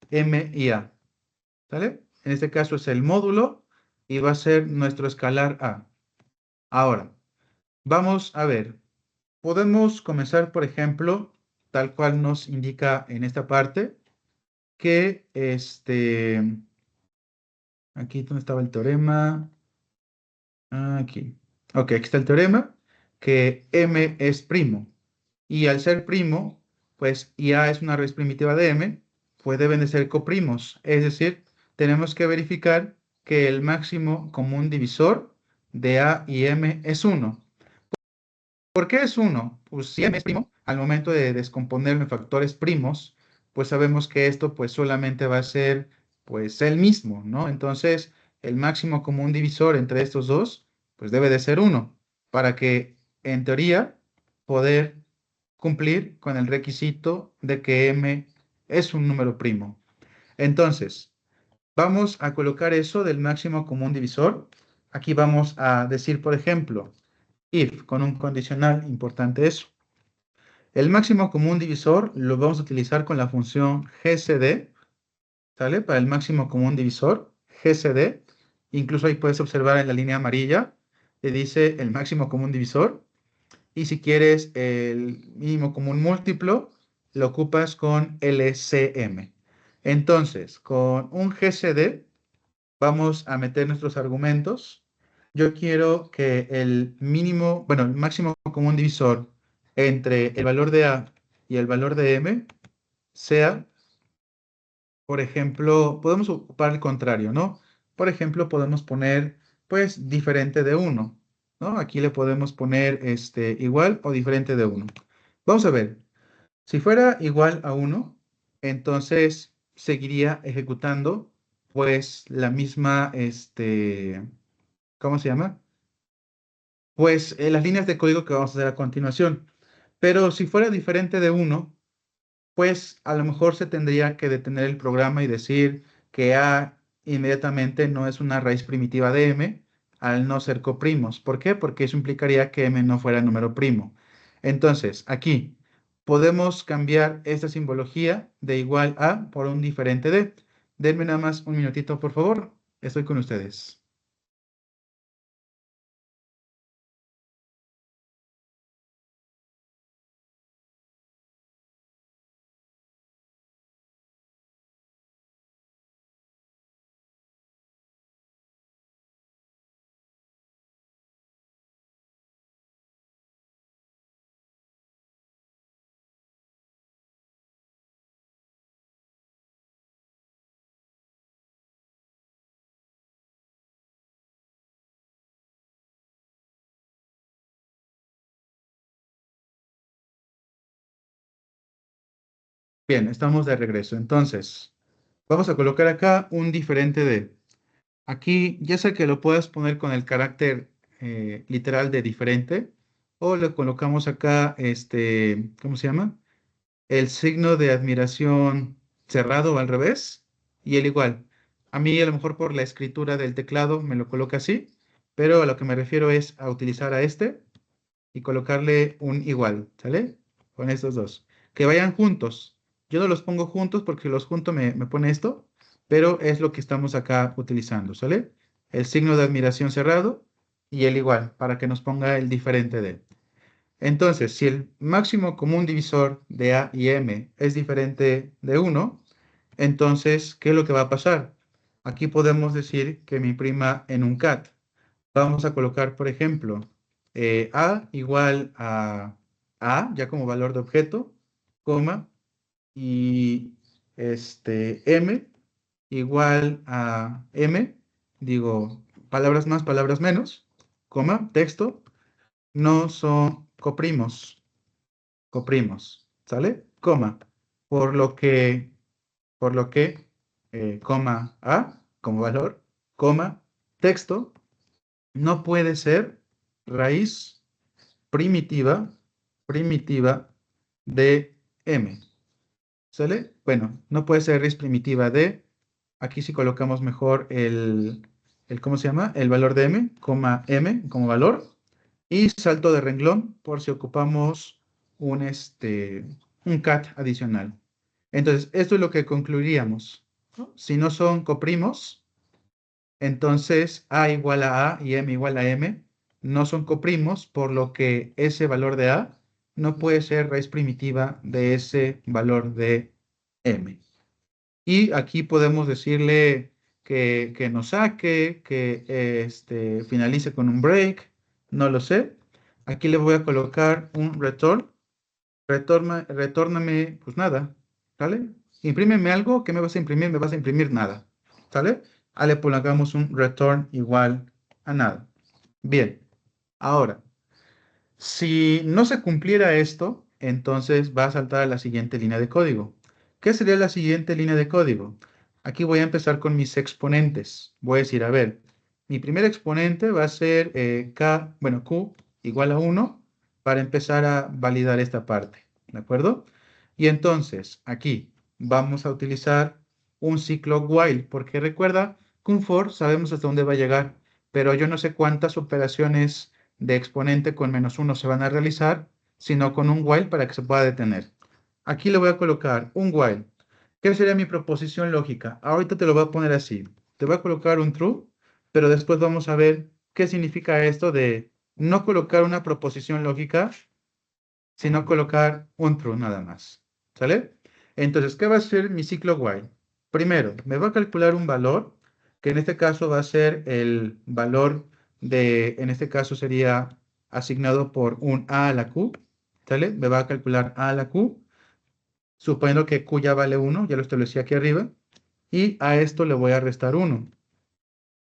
m y a. ¿Sale? En este caso es el módulo y va a ser nuestro escalar a. Ahora, vamos a ver. Podemos comenzar, por ejemplo, tal cual nos indica en esta parte, que aquí donde estaba el teorema, aquí, ok, aquí está el teorema, que m es primo, y al ser primo, pues, y a es una raíz primitiva de m, pues deben de ser coprimos, es decir, tenemos que verificar que el máximo común divisor de a y m es 1. ¿Por qué es 1? Pues si m es primo, al momento de descomponerlo en factores primos, pues sabemos que esto pues solamente va a ser pues el mismo, ¿no? Entonces, el máximo común divisor entre estos dos, pues debe de ser 1, para que, en teoría, poder cumplir con el requisito de que m es un número primo. Entonces, vamos a colocar eso del máximo común divisor. Aquí vamos a decir, por ejemplo, if, con un condicional importante eso. El máximo común divisor lo vamos a utilizar con la función gcd, ¿sale? Para el máximo común divisor, gcd. Incluso ahí puedes observar en la línea amarilla, te dice el máximo común divisor. Y si quieres el mínimo común múltiplo, lo ocupas con LCM. Entonces, con un gcd vamos a meter nuestros argumentos. Yo quiero que el mínimo, bueno, el máximo común divisor entre el valor de A y el valor de M sea, por ejemplo, podemos ocupar el contrario, ¿no? Por ejemplo, podemos poner, pues, diferente de 1, ¿no? Aquí le podemos poner igual o diferente de 1. Vamos a ver, si fuera igual a 1, entonces seguiría ejecutando, pues, la misma, ¿cómo se llama? Pues las líneas de código que vamos a hacer a continuación. Pero si fuera diferente de 1, pues a lo mejor se tendría que detener el programa y decir que A inmediatamente no es una raíz primitiva de M al no ser coprimos. ¿Por qué? Porque eso implicaría que M no fuera número primo. Entonces, aquí podemos cambiar esta simbología de igual a por un diferente de. Denme nada más un minutito, por favor. Estoy con ustedes. Bien, estamos de regreso. Entonces, vamos a colocar acá un diferente de. Aquí, ya sea que lo puedas poner con el carácter literal de diferente, o le colocamos acá, ¿cómo se llama? El signo de admiración cerrado o al revés, y el igual. A mí, a lo mejor por la escritura del teclado, me lo coloca así, pero a lo que me refiero es a utilizar a este y colocarle un igual, ¿sale? Con estos dos. Que vayan juntos. Yo no los pongo juntos porque si los junto me pone esto, pero es lo que estamos acá utilizando, ¿sale? El signo de admiración cerrado y el igual, para que nos ponga el diferente de. Entonces, si el máximo común divisor de A y M es diferente de 1, entonces, ¿qué es lo que va a pasar? Aquí podemos decir que me imprima en un cat. Vamos a colocar, por ejemplo, A igual a, ya como valor de objeto, coma, y M igual a M, digo, palabras más, palabras menos, coma, texto, no son coprimos, ¿sale? Coma, por lo que, coma A como valor, coma, texto, no puede ser raíz primitiva, primitiva de m. ¿Sale? Bueno, no puede ser raíz primitiva de, aquí si colocamos mejor ¿cómo se llama? El valor de m, coma m como valor, y salto de renglón por si ocupamos un cat adicional. Entonces, esto es lo que concluiríamos, ¿no? Si no son coprimos, entonces A igual a A y M igual a M no son coprimos, por lo que ese valor de A no puede ser raíz primitiva de ese valor de M. Y aquí podemos decirle que nos saque, que finalice con un break, no lo sé. Aquí le voy a colocar un return. Retórname, pues nada, ¿sale? Imprímeme algo, ¿qué me vas a imprimir? Me vas a imprimir nada, ¿sale? Le pongamos un return igual a nada. Bien, ahora, si no se cumpliera esto, entonces va a saltar a la siguiente línea de código. ¿Qué sería la siguiente línea de código? Aquí voy a empezar con mis exponentes. Voy a decir, a ver, mi primer exponente va a ser Q igual a 1 para empezar a validar esta parte, ¿de acuerdo? Y entonces, aquí vamos a utilizar un ciclo while, porque recuerda que un for sabemos hasta dónde va a llegar, pero yo no sé cuántas operaciones de exponente con -1 se van a realizar, sino con un while para que se pueda detener. Aquí le voy a colocar un while. ¿Qué sería mi proposición lógica? Ahorita te lo voy a poner así. Te voy a colocar un true, pero después vamos a ver qué significa esto de no colocar una proposición lógica, sino colocar un true nada más. ¿Sale? Entonces, ¿qué va a ser mi ciclo while? Primero, me va a calcular un valor, que en este caso va a ser el valor en este caso sería asignado por un a a la q, ¿sale? Me va a calcular a la q, suponiendo que q ya vale 1, ya lo establecí aquí arriba, y a esto le voy a restar 1,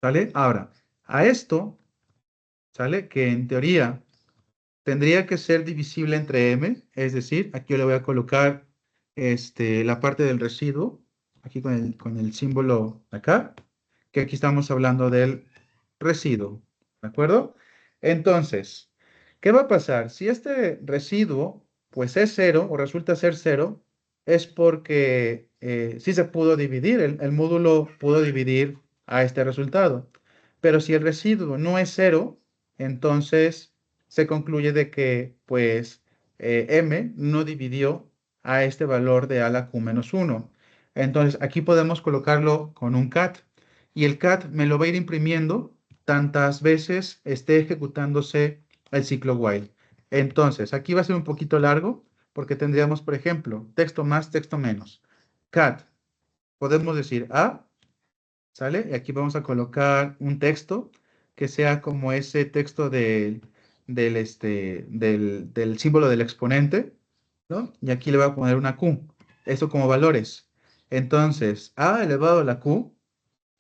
¿sale? Ahora, a esto, ¿sale? Que en teoría tendría que ser divisible entre m, es decir, aquí yo le voy a colocar la parte del residuo, aquí con el símbolo acá, que aquí estamos hablando del residuo, ¿de acuerdo? Entonces, ¿qué va a pasar? Si este residuo, pues es 0 o resulta ser 0, es porque sí se pudo dividir, el módulo pudo dividir a este resultado. Pero si el residuo no es 0, entonces se concluye de que, pues, m no dividió a este valor de a la q menos 1. Entonces, aquí podemos colocarlo con un cat. Y el cat me lo va a ir imprimiendo tantas veces esté ejecutándose el ciclo while. Entonces, aquí va a ser un poquito largo porque tendríamos, por ejemplo, texto más, texto menos. Cat, podemos decir a, ¿sale? Y aquí vamos a colocar un texto que sea como ese texto del símbolo del exponente, ¿no? Y aquí le voy a poner una Q. Eso como valores. Entonces, a elevado a la Q,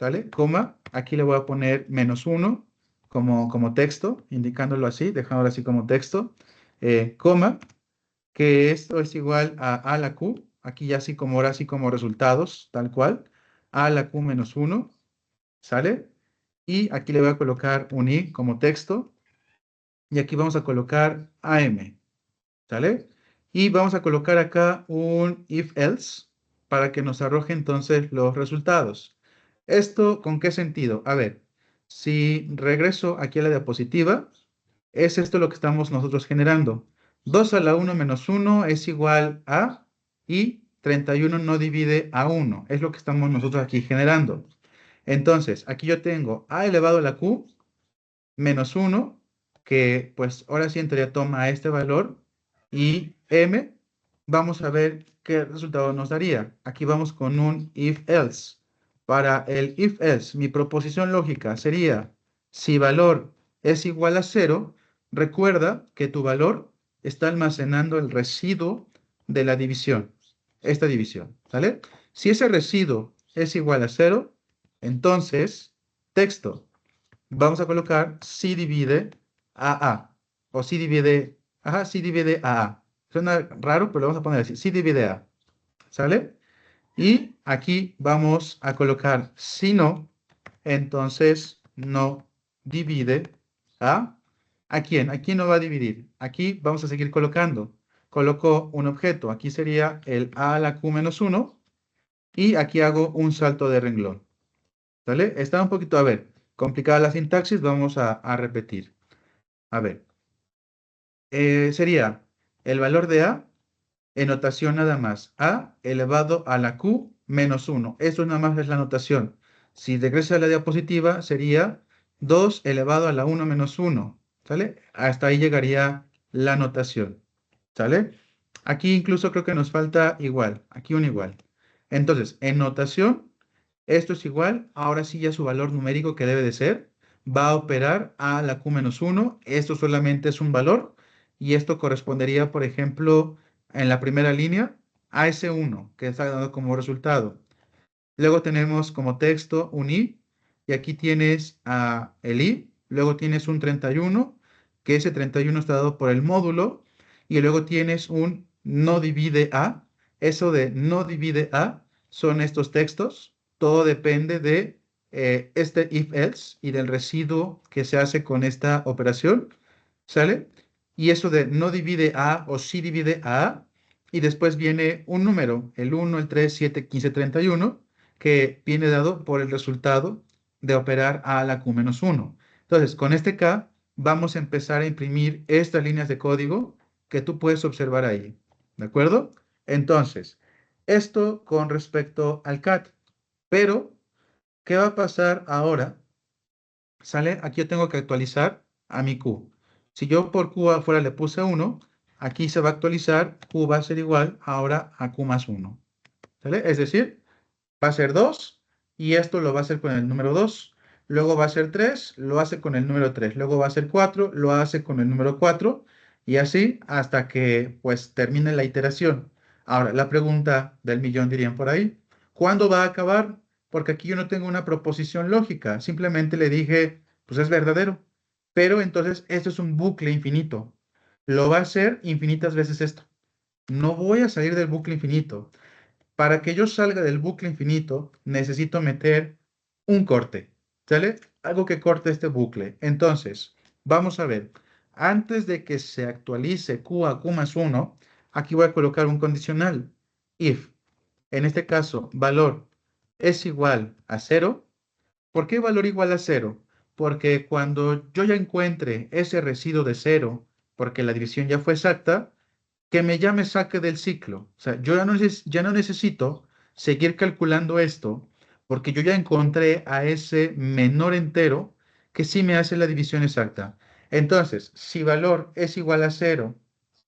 ¿sale? Coma, aquí le voy a poner -1 como texto, indicándolo así, dejándolo así como texto, coma, que esto es igual a la Q, aquí ya así como ahora así como resultados, tal cual, a la q menos 1, ¿sale? Y aquí le voy a colocar un i como texto, y aquí vamos a colocar am, ¿sale? Y vamos a colocar acá un if else para que nos arroje entonces los resultados. ¿Esto con qué sentido? A ver, si regreso aquí a la diapositiva, es esto lo que estamos nosotros generando. 2 a la 1 menos 1 es igual a, y 31 no divide a 1. Es lo que estamos nosotros aquí generando. Entonces, aquí yo tengo a elevado a la q menos 1, que pues ahora sí en teoría toma este valor, y m, vamos a ver qué resultado nos daría. Aquí vamos con un if else. Para el if else, mi proposición lógica sería, si valor es igual a 0, recuerda que tu valor está almacenando el residuo de la división, esta división, ¿sale? Si ese residuo es igual a 0, entonces, texto, vamos a colocar si divide a A. O si divide, ajá, si divide a A. Suena raro, pero lo vamos a poner así. Si divide a. ¿Sale? Y aquí vamos a colocar si no, entonces no divide a. ¿A quién? ¿A quién no va a dividir? Aquí vamos a seguir colocando. Coloco un objeto. Aquí sería el a a la q menos 1. Y aquí hago un salto de renglón. ¿Vale? Está un poquito, a ver, complicada la sintaxis, vamos a repetir. A ver, sería el valor de A en notación nada más. A elevado a la Q menos 1. Esto nada más es la notación. Si regresa a la diapositiva, sería 2 elevado a la 1 menos 1. ¿Sale? Hasta ahí llegaría la notación. ¿Sale? Aquí incluso creo que nos falta igual. Aquí un igual. Entonces, en notación, esto es igual, ahora sí ya su valor numérico que debe de ser, va a operar a la q menos 1, esto solamente es un valor, y esto correspondería, por ejemplo, en la primera línea, a ese 1 que está dando como resultado. Luego tenemos como texto un i, y aquí tienes el i, luego tienes un 31, que ese 31 está dado por el módulo, y luego tienes un no divide a, eso de no divide a son estos textos, todo depende de este if else y del residuo que se hace con esta operación, ¿sale? Y eso de no divide a o sí divide a, y después viene un número, el 1, el 3, 7, 15, 31, que viene dado por el resultado de operar a la q menos 1. Entonces, con este k vamos a empezar a imprimir estas líneas de código que tú puedes observar ahí. ¿De acuerdo? Entonces, esto con respecto al cat. Pero, ¿qué va a pasar ahora? ¿Sale? Aquí yo tengo que actualizar a mi q. Si yo por q afuera le puse 1, aquí se va a actualizar, q va a ser igual ahora a q más 1. ¿Sale? Es decir, va a ser 2 y esto lo va a hacer con el número 2. Luego va a ser 3, lo hace con el número 3. Luego va a ser 4, lo hace con el número 4 y así hasta que pues termine la iteración. Ahora, la pregunta del millón dirían por ahí, ¿cuándo va a acabar? Porque aquí yo no tengo una proposición lógica, simplemente le dije, pues es verdadero. Pero entonces esto es un bucle infinito. Lo va a hacer infinitas veces esto. No voy a salir del bucle infinito. Para que yo salga del bucle infinito, necesito meter un corte, ¿sale? Algo que corte este bucle. Entonces, vamos a ver. Antes de que se actualice q a q más 1, aquí voy a colocar un condicional. If, en este caso, valor es igual a 0. ¿Por qué valor igual a 0? Porque cuando yo ya encuentre ese residuo de 0, porque la división ya fue exacta, que ya me saque del ciclo. O sea, yo ya no necesito seguir calculando esto porque yo ya encontré a ese menor entero que sí me hace la división exacta. Entonces, si valor es igual a 0,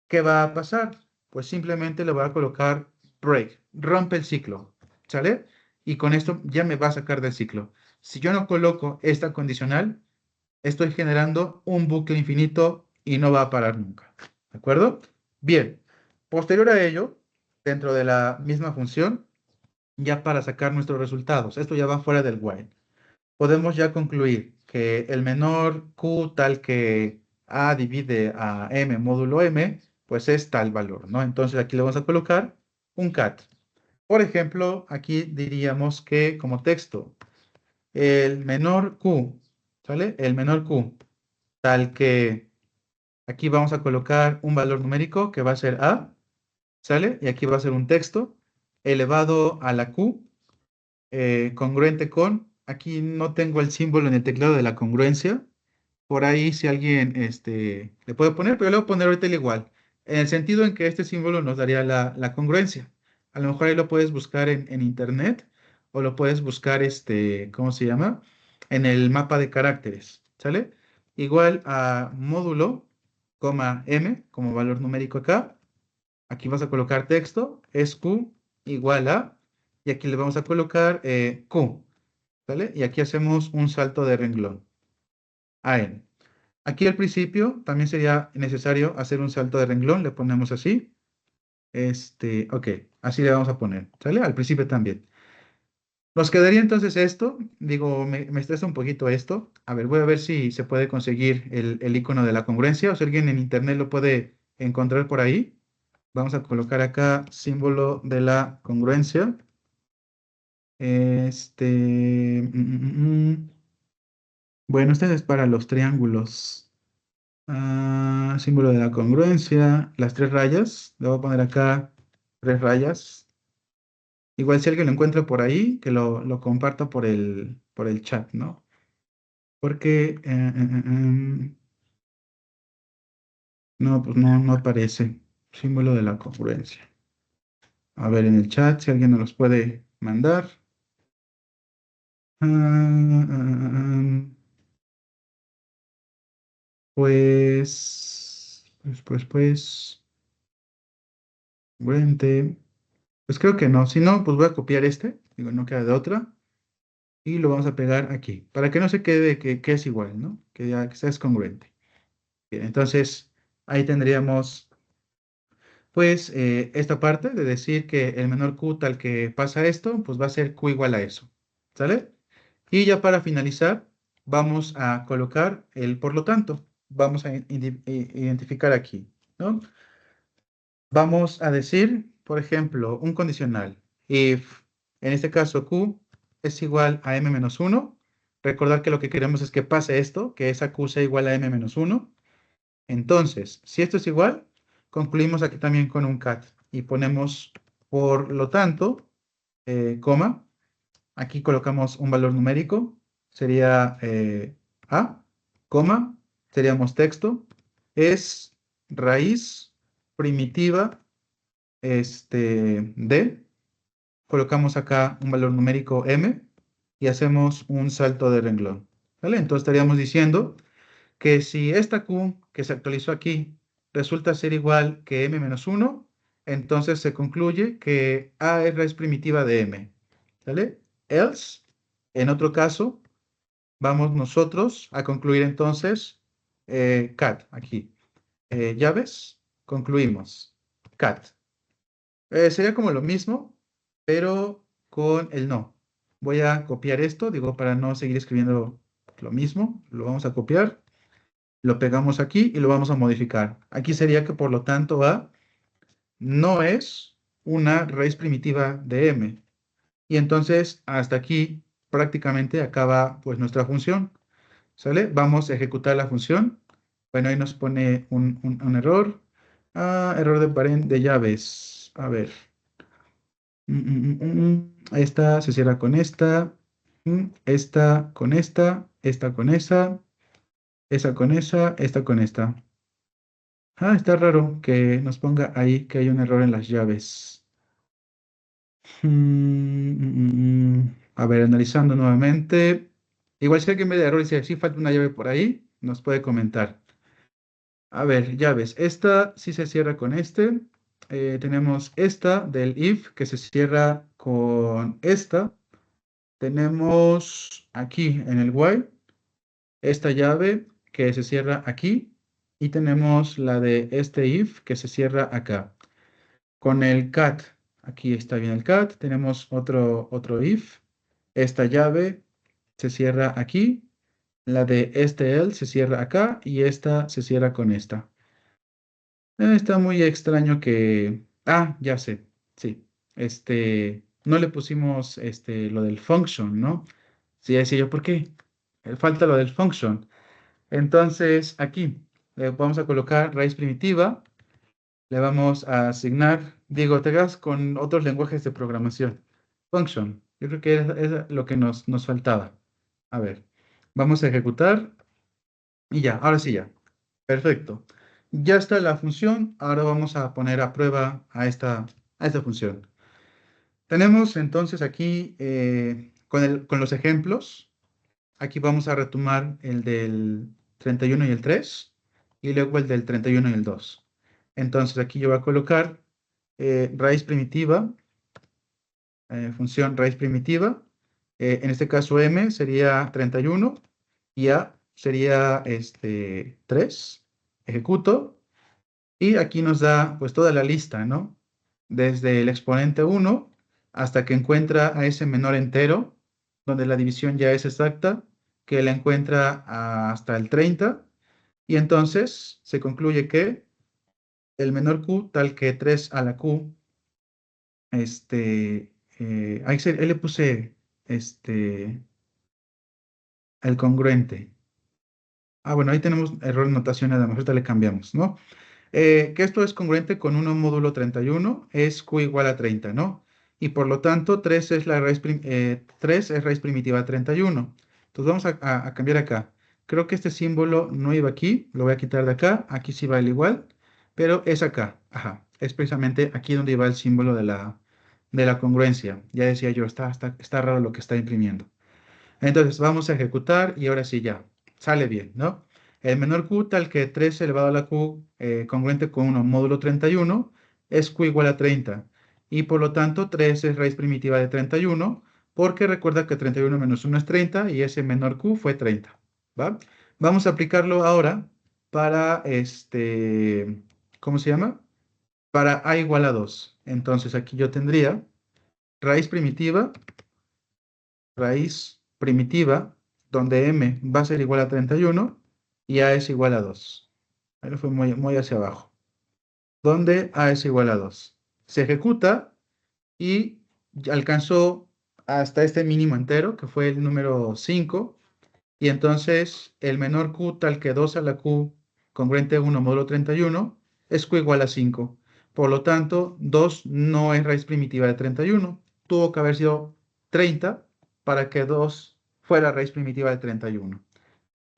¿qué va a pasar? Pues simplemente le voy a colocar break, rompe el ciclo, ¿sale? Y con esto ya me va a sacar del ciclo. Si yo no coloco esta condicional, estoy generando un bucle infinito y no va a parar nunca. ¿De acuerdo? Bien, posterior a ello, dentro de la misma función, ya para sacar nuestros resultados, esto ya va fuera del while, podemos ya concluir que el menor q tal que a divide a m módulo m, pues es tal valor, ¿no? Entonces aquí le vamos a colocar un cat. Por ejemplo, aquí diríamos que como texto, el menor q, ¿sale? El menor q, tal que aquí vamos a colocar un valor numérico que va a ser a, ¿sale? Y aquí va a ser un texto elevado a la q, congruente con, aquí no tengo el símbolo en el teclado de la congruencia, por ahí si alguien le puede poner, pero le voy a poner ahorita el igual, en el sentido en que este símbolo nos daría la congruencia. A lo mejor ahí lo puedes buscar en internet o lo puedes buscar, ¿cómo se llama? En el mapa de caracteres, ¿sale? Igual a módulo, coma m, como valor numérico acá. Aquí vas a colocar texto, es q igual a, y aquí le vamos a colocar q, ¿sale? Y aquí hacemos un salto de renglón, a n. Aquí al principio también sería necesario hacer un salto de renglón, le ponemos así. Ok, así le vamos a poner, ¿sale? Al principio también. Nos quedaría entonces esto, digo, me estresa un poquito esto. A ver, voy a ver si se puede conseguir el icono de la congruencia o si alguien en internet lo puede encontrar por ahí. Vamos a colocar acá símbolo de la congruencia. Bueno, este es para los triángulos. Símbolo de la congruencia, las tres rayas. Le voy a poner acá tres rayas. Igual si alguien lo encuentra por ahí, que lo comparta por el chat, ¿no? Porque no, pues no aparece. Símbolo de la congruencia. A ver en el chat si alguien nos los puede mandar. Ah, ah, pues, congruente. Pues creo que no. Si no, pues voy a copiar este. Digo, no queda de otra. Y lo vamos a pegar aquí, para que no se quede que es igual, ¿no? Que ya que sea es congruente. Bien, entonces, ahí tendríamos, pues, esta parte de decir que el menor q tal que pasa esto, pues va a ser q igual a eso, ¿sale? Y ya para finalizar, vamos a colocar el por lo tanto. Vamos a identificar aquí, ¿no? Vamos a decir, por ejemplo, un condicional. If, en este caso, q es igual a m menos 1. Recordar que lo que queremos es que pase esto, que esa q sea igual a m menos 1. Entonces, si esto es igual, concluimos aquí también con un cat. Y ponemos, por lo tanto, coma. Aquí colocamos un valor numérico. Sería a, coma. Seríamos texto. Es raíz primitiva D, colocamos acá un valor numérico m y hacemos un salto de renglón. ¿Vale? Entonces estaríamos diciendo que si esta q que se actualizó aquí resulta ser igual que m menos 1, entonces se concluye que a es raíz primitiva de m. ¿Vale? Else, en otro caso, vamos nosotros a concluir entonces cat aquí. Llaves, concluimos cat. Sería como lo mismo, pero con el no. Voy a copiar esto, digo, para no seguir escribiendo lo mismo. Lo vamos a copiar, lo pegamos aquí y lo vamos a modificar. Aquí sería que, por lo tanto, A no es una raíz primitiva de M. Y entonces, hasta aquí prácticamente acaba pues nuestra función. ¿Sale? Vamos a ejecutar la función. Bueno, ahí nos pone un error. Error de llaves. A ver. Esta se cierra con esta. Esta con esta con esa con esta con esta. Está raro que nos ponga ahí que hay un error en las llaves. A ver, analizando nuevamente. Igual si alguien ve de error y dice, sí falta una llave por ahí, nos puede comentar. A ver, llaves. Esta sí se cierra con este. Tenemos esta del if que se cierra con esta. Tenemos aquí en el while esta llave que se cierra aquí y tenemos la de este if que se cierra acá. Con el cat, aquí está bien el cat, tenemos otro if. Esta llave se cierra aquí, la de este else se cierra acá y esta se cierra con esta. Está muy extraño que... ya sé, sí. no le pusimos lo del function, ¿no? Sí, decía yo, ¿por qué? Falta lo del function. Entonces, aquí le vamos a colocar raíz primitiva, le vamos a asignar, Diego, te hagas con otros lenguajes de programación. Function, yo creo que es lo que nos faltaba. A ver, vamos a ejecutar y ya, ahora sí ya. Perfecto. Ya está la función, ahora vamos a poner a prueba a esta función. Tenemos entonces aquí con los ejemplos. Aquí vamos a retomar el del 31 y el 3 y luego el del 31 y el 2. Entonces aquí yo voy a colocar raíz primitiva, función raíz primitiva. En este caso m sería 31 y a sería 3. Ejecuto y aquí nos da pues toda la lista, ¿no? Desde el exponente 1 hasta que encuentra a ese menor entero, donde la división ya es exacta, que la encuentra hasta el 30, y entonces se concluye que el menor q tal que 3 a la q, ahí le puse el congruente. Bueno, ahí tenemos error de notación, nada más, ahorita le cambiamos, ¿no? Que esto es congruente con 1 módulo 31, es q igual a 30, ¿no? Y por lo tanto, 3 es 3 es raíz primitiva de 31. Entonces vamos a cambiar acá. Creo que este símbolo no iba aquí, lo voy a quitar de acá, aquí sí va el igual, pero es acá, ajá, es precisamente aquí donde iba el símbolo de la congruencia. Ya decía yo, está raro lo que está imprimiendo. Entonces vamos a ejecutar y ahora sí ya, sale bien, ¿no? El menor q tal que 3 elevado a la q congruente con 1 módulo 31 es q igual a 30. Y por lo tanto 3 es raíz primitiva de 31 porque recuerda que 31 menos 1 es 30 y ese menor q fue 30. ¿Va? Vamos a aplicarlo ahora para ¿cómo se llama? Para a igual a 2. Entonces aquí yo tendría raíz primitiva, donde m va a ser igual a 31 y a es igual a 2. Ahí fue muy, muy hacia abajo. Donde a es igual a 2. Se ejecuta y alcanzó hasta este mínimo entero, que fue el número 5, y entonces el menor q tal que 2 a la q congruente a 1 módulo 31 es q igual a 5. Por lo tanto, 2 no es raíz primitiva de 31. Tuvo que haber sido 30 para que 2 fuera raíz primitiva de 31.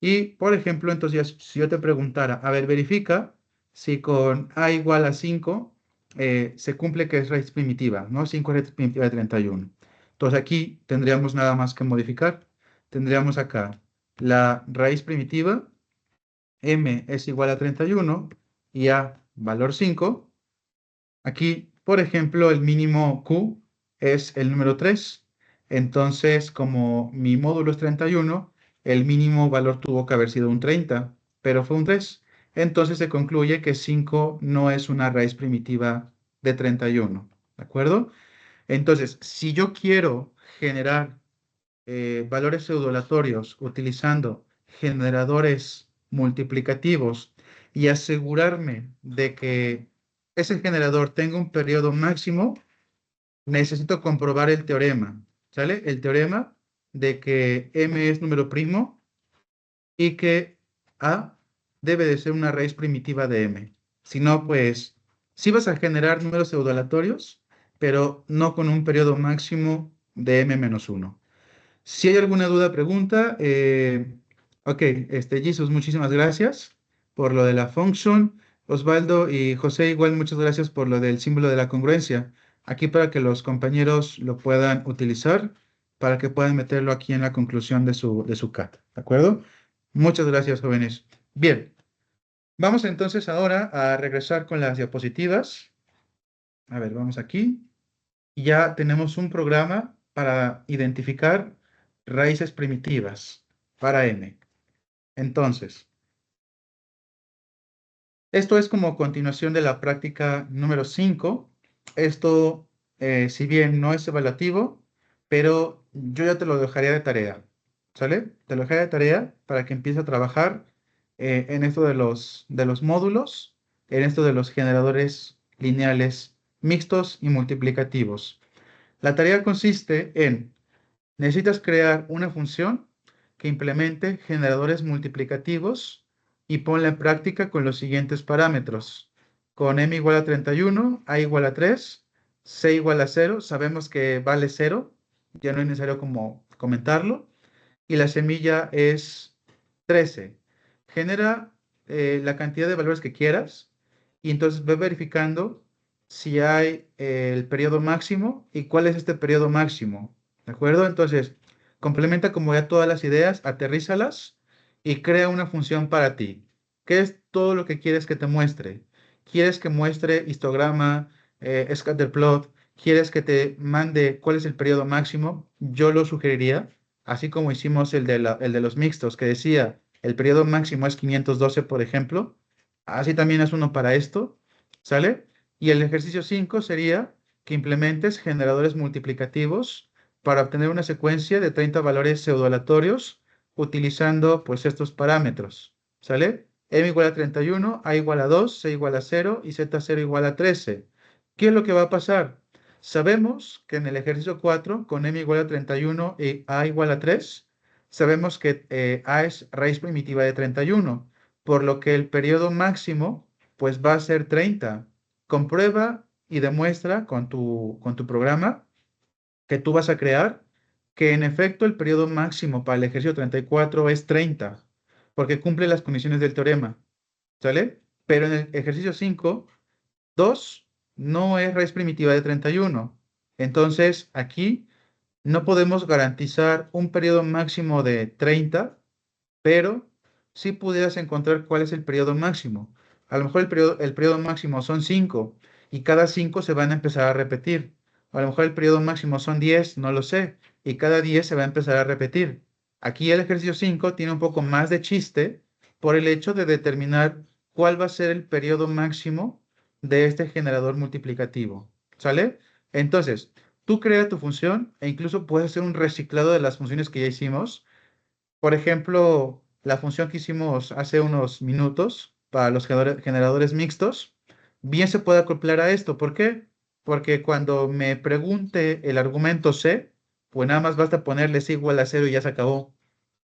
Y, por ejemplo, entonces, si yo te preguntara, a ver, verifica si con a igual a 5 se cumple que es raíz primitiva, ¿no? 5 es raíz primitiva de 31. Entonces aquí tendríamos nada más que modificar. Tendríamos acá la raíz primitiva, m es igual a 31 y a valor 5. Aquí, por ejemplo, el mínimo q es el número 3. Entonces, como mi módulo es 31, el mínimo valor tuvo que haber sido un 30, pero fue un 3. Entonces se concluye que 5 no es una raíz primitiva de 31. ¿De acuerdo? Entonces, si yo quiero generar valores pseudolatorios utilizando generadores multiplicativos y asegurarme de que ese generador tenga un periodo máximo, necesito comprobar el teorema, ¿sale? El teorema de que m es número primo y que a debe de ser una raíz primitiva de m. Si no, pues sí vas a generar números pseudolatorios, pero no con un periodo máximo de m-1. Si hay alguna duda, pregunta. Ok, Jesus, muchísimas gracias por lo de la function. Osvaldo y José, igual muchas gracias por lo del símbolo de la congruencia. Aquí para que los compañeros lo puedan utilizar, para que puedan meterlo aquí en la conclusión de su CAT. ¿De acuerdo? Muchas gracias, jóvenes. Bien, vamos entonces ahora a regresar con las diapositivas. A ver, vamos aquí. Ya tenemos un programa para identificar raíces primitivas para n. Entonces, esto es como continuación de la práctica número 5. Esto, si bien no es evaluativo, pero yo ya te lo dejaría de tarea. ¿Sale? Te lo dejaría de tarea para que empieces a trabajar en esto de los módulos, en esto de los generadores lineales mixtos y multiplicativos. La tarea consiste en, necesitas crear una función que implemente generadores multiplicativos y ponla en práctica con los siguientes parámetros. Con m igual a 31, a igual a 3, c igual a 0, sabemos que vale 0, ya no es necesario como comentarlo, y la semilla es 13. Genera la cantidad de valores que quieras y entonces ve verificando si hay el periodo máximo y cuál es este periodo máximo. ¿De acuerdo? Entonces, complementa como ya todas las ideas, aterrízalas y crea una función para ti. ¿Qué es todo lo que quieres que te muestre? ¿Quieres que muestre histograma, scatterplot? ¿Quieres que te mande cuál es el periodo máximo? Yo lo sugeriría, así como hicimos el de los mixtos, que decía el periodo máximo es 512, por ejemplo. Así también es uno para esto, ¿sale? Y el ejercicio 5 sería que implementes generadores multiplicativos para obtener una secuencia de 30 valores pseudoaleatorios utilizando pues estos parámetros, ¿sale? M igual a 31, A igual a 2, C igual a 0 y Z0 igual a 13. ¿Qué es lo que va a pasar? Sabemos que en el ejercicio 4, con m igual a 31 y a igual a 3, sabemos que a es raíz primitiva de 31, por lo que el periodo máximo pues va a ser 30. Comprueba y demuestra con tu programa que tú vas a crear que en efecto el periodo máximo para el ejercicio 34 es 30, porque cumple las condiciones del teorema, ¿sale? Pero en el ejercicio 5 2 no es raíz primitiva de 31. Entonces, aquí no podemos garantizar un periodo máximo de 30, pero sí pudieras encontrar cuál es el periodo máximo. A lo mejor el periodo máximo son 5 y cada 5 se van a empezar a repetir. A lo mejor el periodo máximo son 10, no lo sé, y cada 10 se va a empezar a repetir. Aquí el ejercicio 5 tiene un poco más de chiste por el hecho de determinar cuál va a ser el periodo máximo de este generador multiplicativo. ¿Sale? Entonces, tú crea tu función e incluso puedes hacer un reciclado de las funciones que ya hicimos. Por ejemplo, la función que hicimos hace unos minutos para los generadores mixtos, bien se puede acoplar a esto. ¿Por qué? Porque cuando me pregunte el argumento C, pues nada más basta ponerle C igual a 0 y ya se acabó.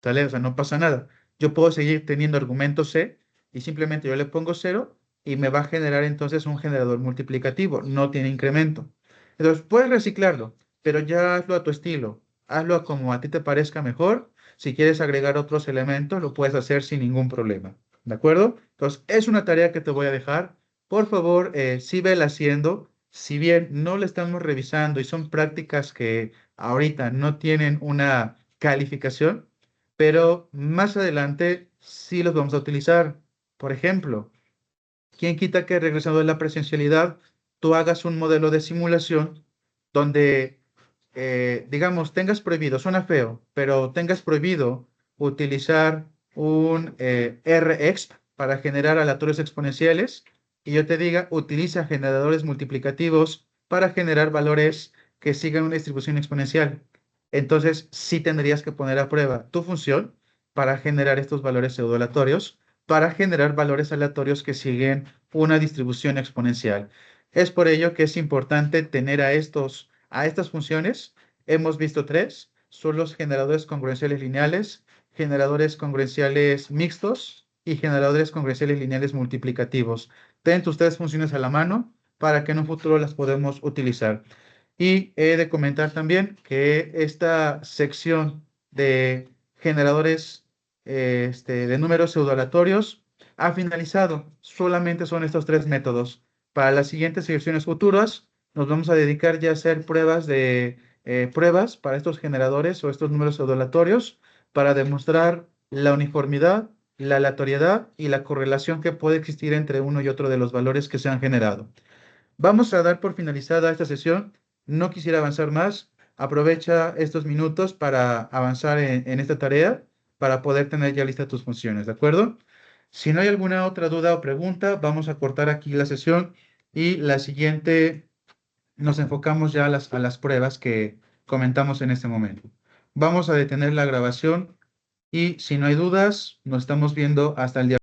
¿Sale? O sea, no pasa nada. Yo puedo seguir teniendo argumento C y simplemente yo le pongo 0 y me va a generar entonces un generador multiplicativo. No tiene incremento. Entonces, puedes reciclarlo, pero ya hazlo a tu estilo. Hazlo como a ti te parezca mejor. Si quieres agregar otros elementos, lo puedes hacer sin ningún problema. ¿De acuerdo? Entonces, es una tarea que te voy a dejar. Por favor, sí vela haciendo. Si bien no la estamos revisando y son prácticas que ahorita no tienen una calificación, pero más adelante sí los vamos a utilizar. Por ejemplo, ¿quién quita que regresando de la presencialidad tú hagas un modelo de simulación donde, digamos, tengas prohibido, suena feo, pero tengas prohibido utilizar un Rexp para generar aleatorios exponenciales y yo te diga, utiliza generadores multiplicativos para generar valores que sigan una distribución exponencial? Entonces, sí tendrías que poner a prueba tu función para generar estos valores pseudoaleatorios, para generar valores aleatorios que siguen una distribución exponencial. Es por ello que es importante tener a estas funciones. Hemos visto tres, son los generadores congruenciales lineales, generadores congruenciales mixtos y generadores congruenciales lineales multiplicativos. Ten tus tres funciones a la mano para que en un futuro las podamos utilizar. Y he de comentar también que esta sección de generadores de números pseudoaleatorios ha finalizado. Solamente son estos tres métodos. Para las siguientes secciones futuras nos vamos a dedicar ya a hacer pruebas para estos generadores o estos números pseudoaleatorios para demostrar la uniformidad, la aleatoriedad y la correlación que puede existir entre uno y otro de los valores que se han generado. Vamos a dar por finalizada esta sesión. No quisiera avanzar más. Aprovecha estos minutos para avanzar en esta tarea, para poder tener ya listas tus funciones, ¿de acuerdo? Si no hay alguna otra duda o pregunta, vamos a cortar aquí la sesión y la siguiente nos enfocamos ya a las pruebas que comentamos en este momento. Vamos a detener la grabación y si no hay dudas, nos estamos viendo hasta el día.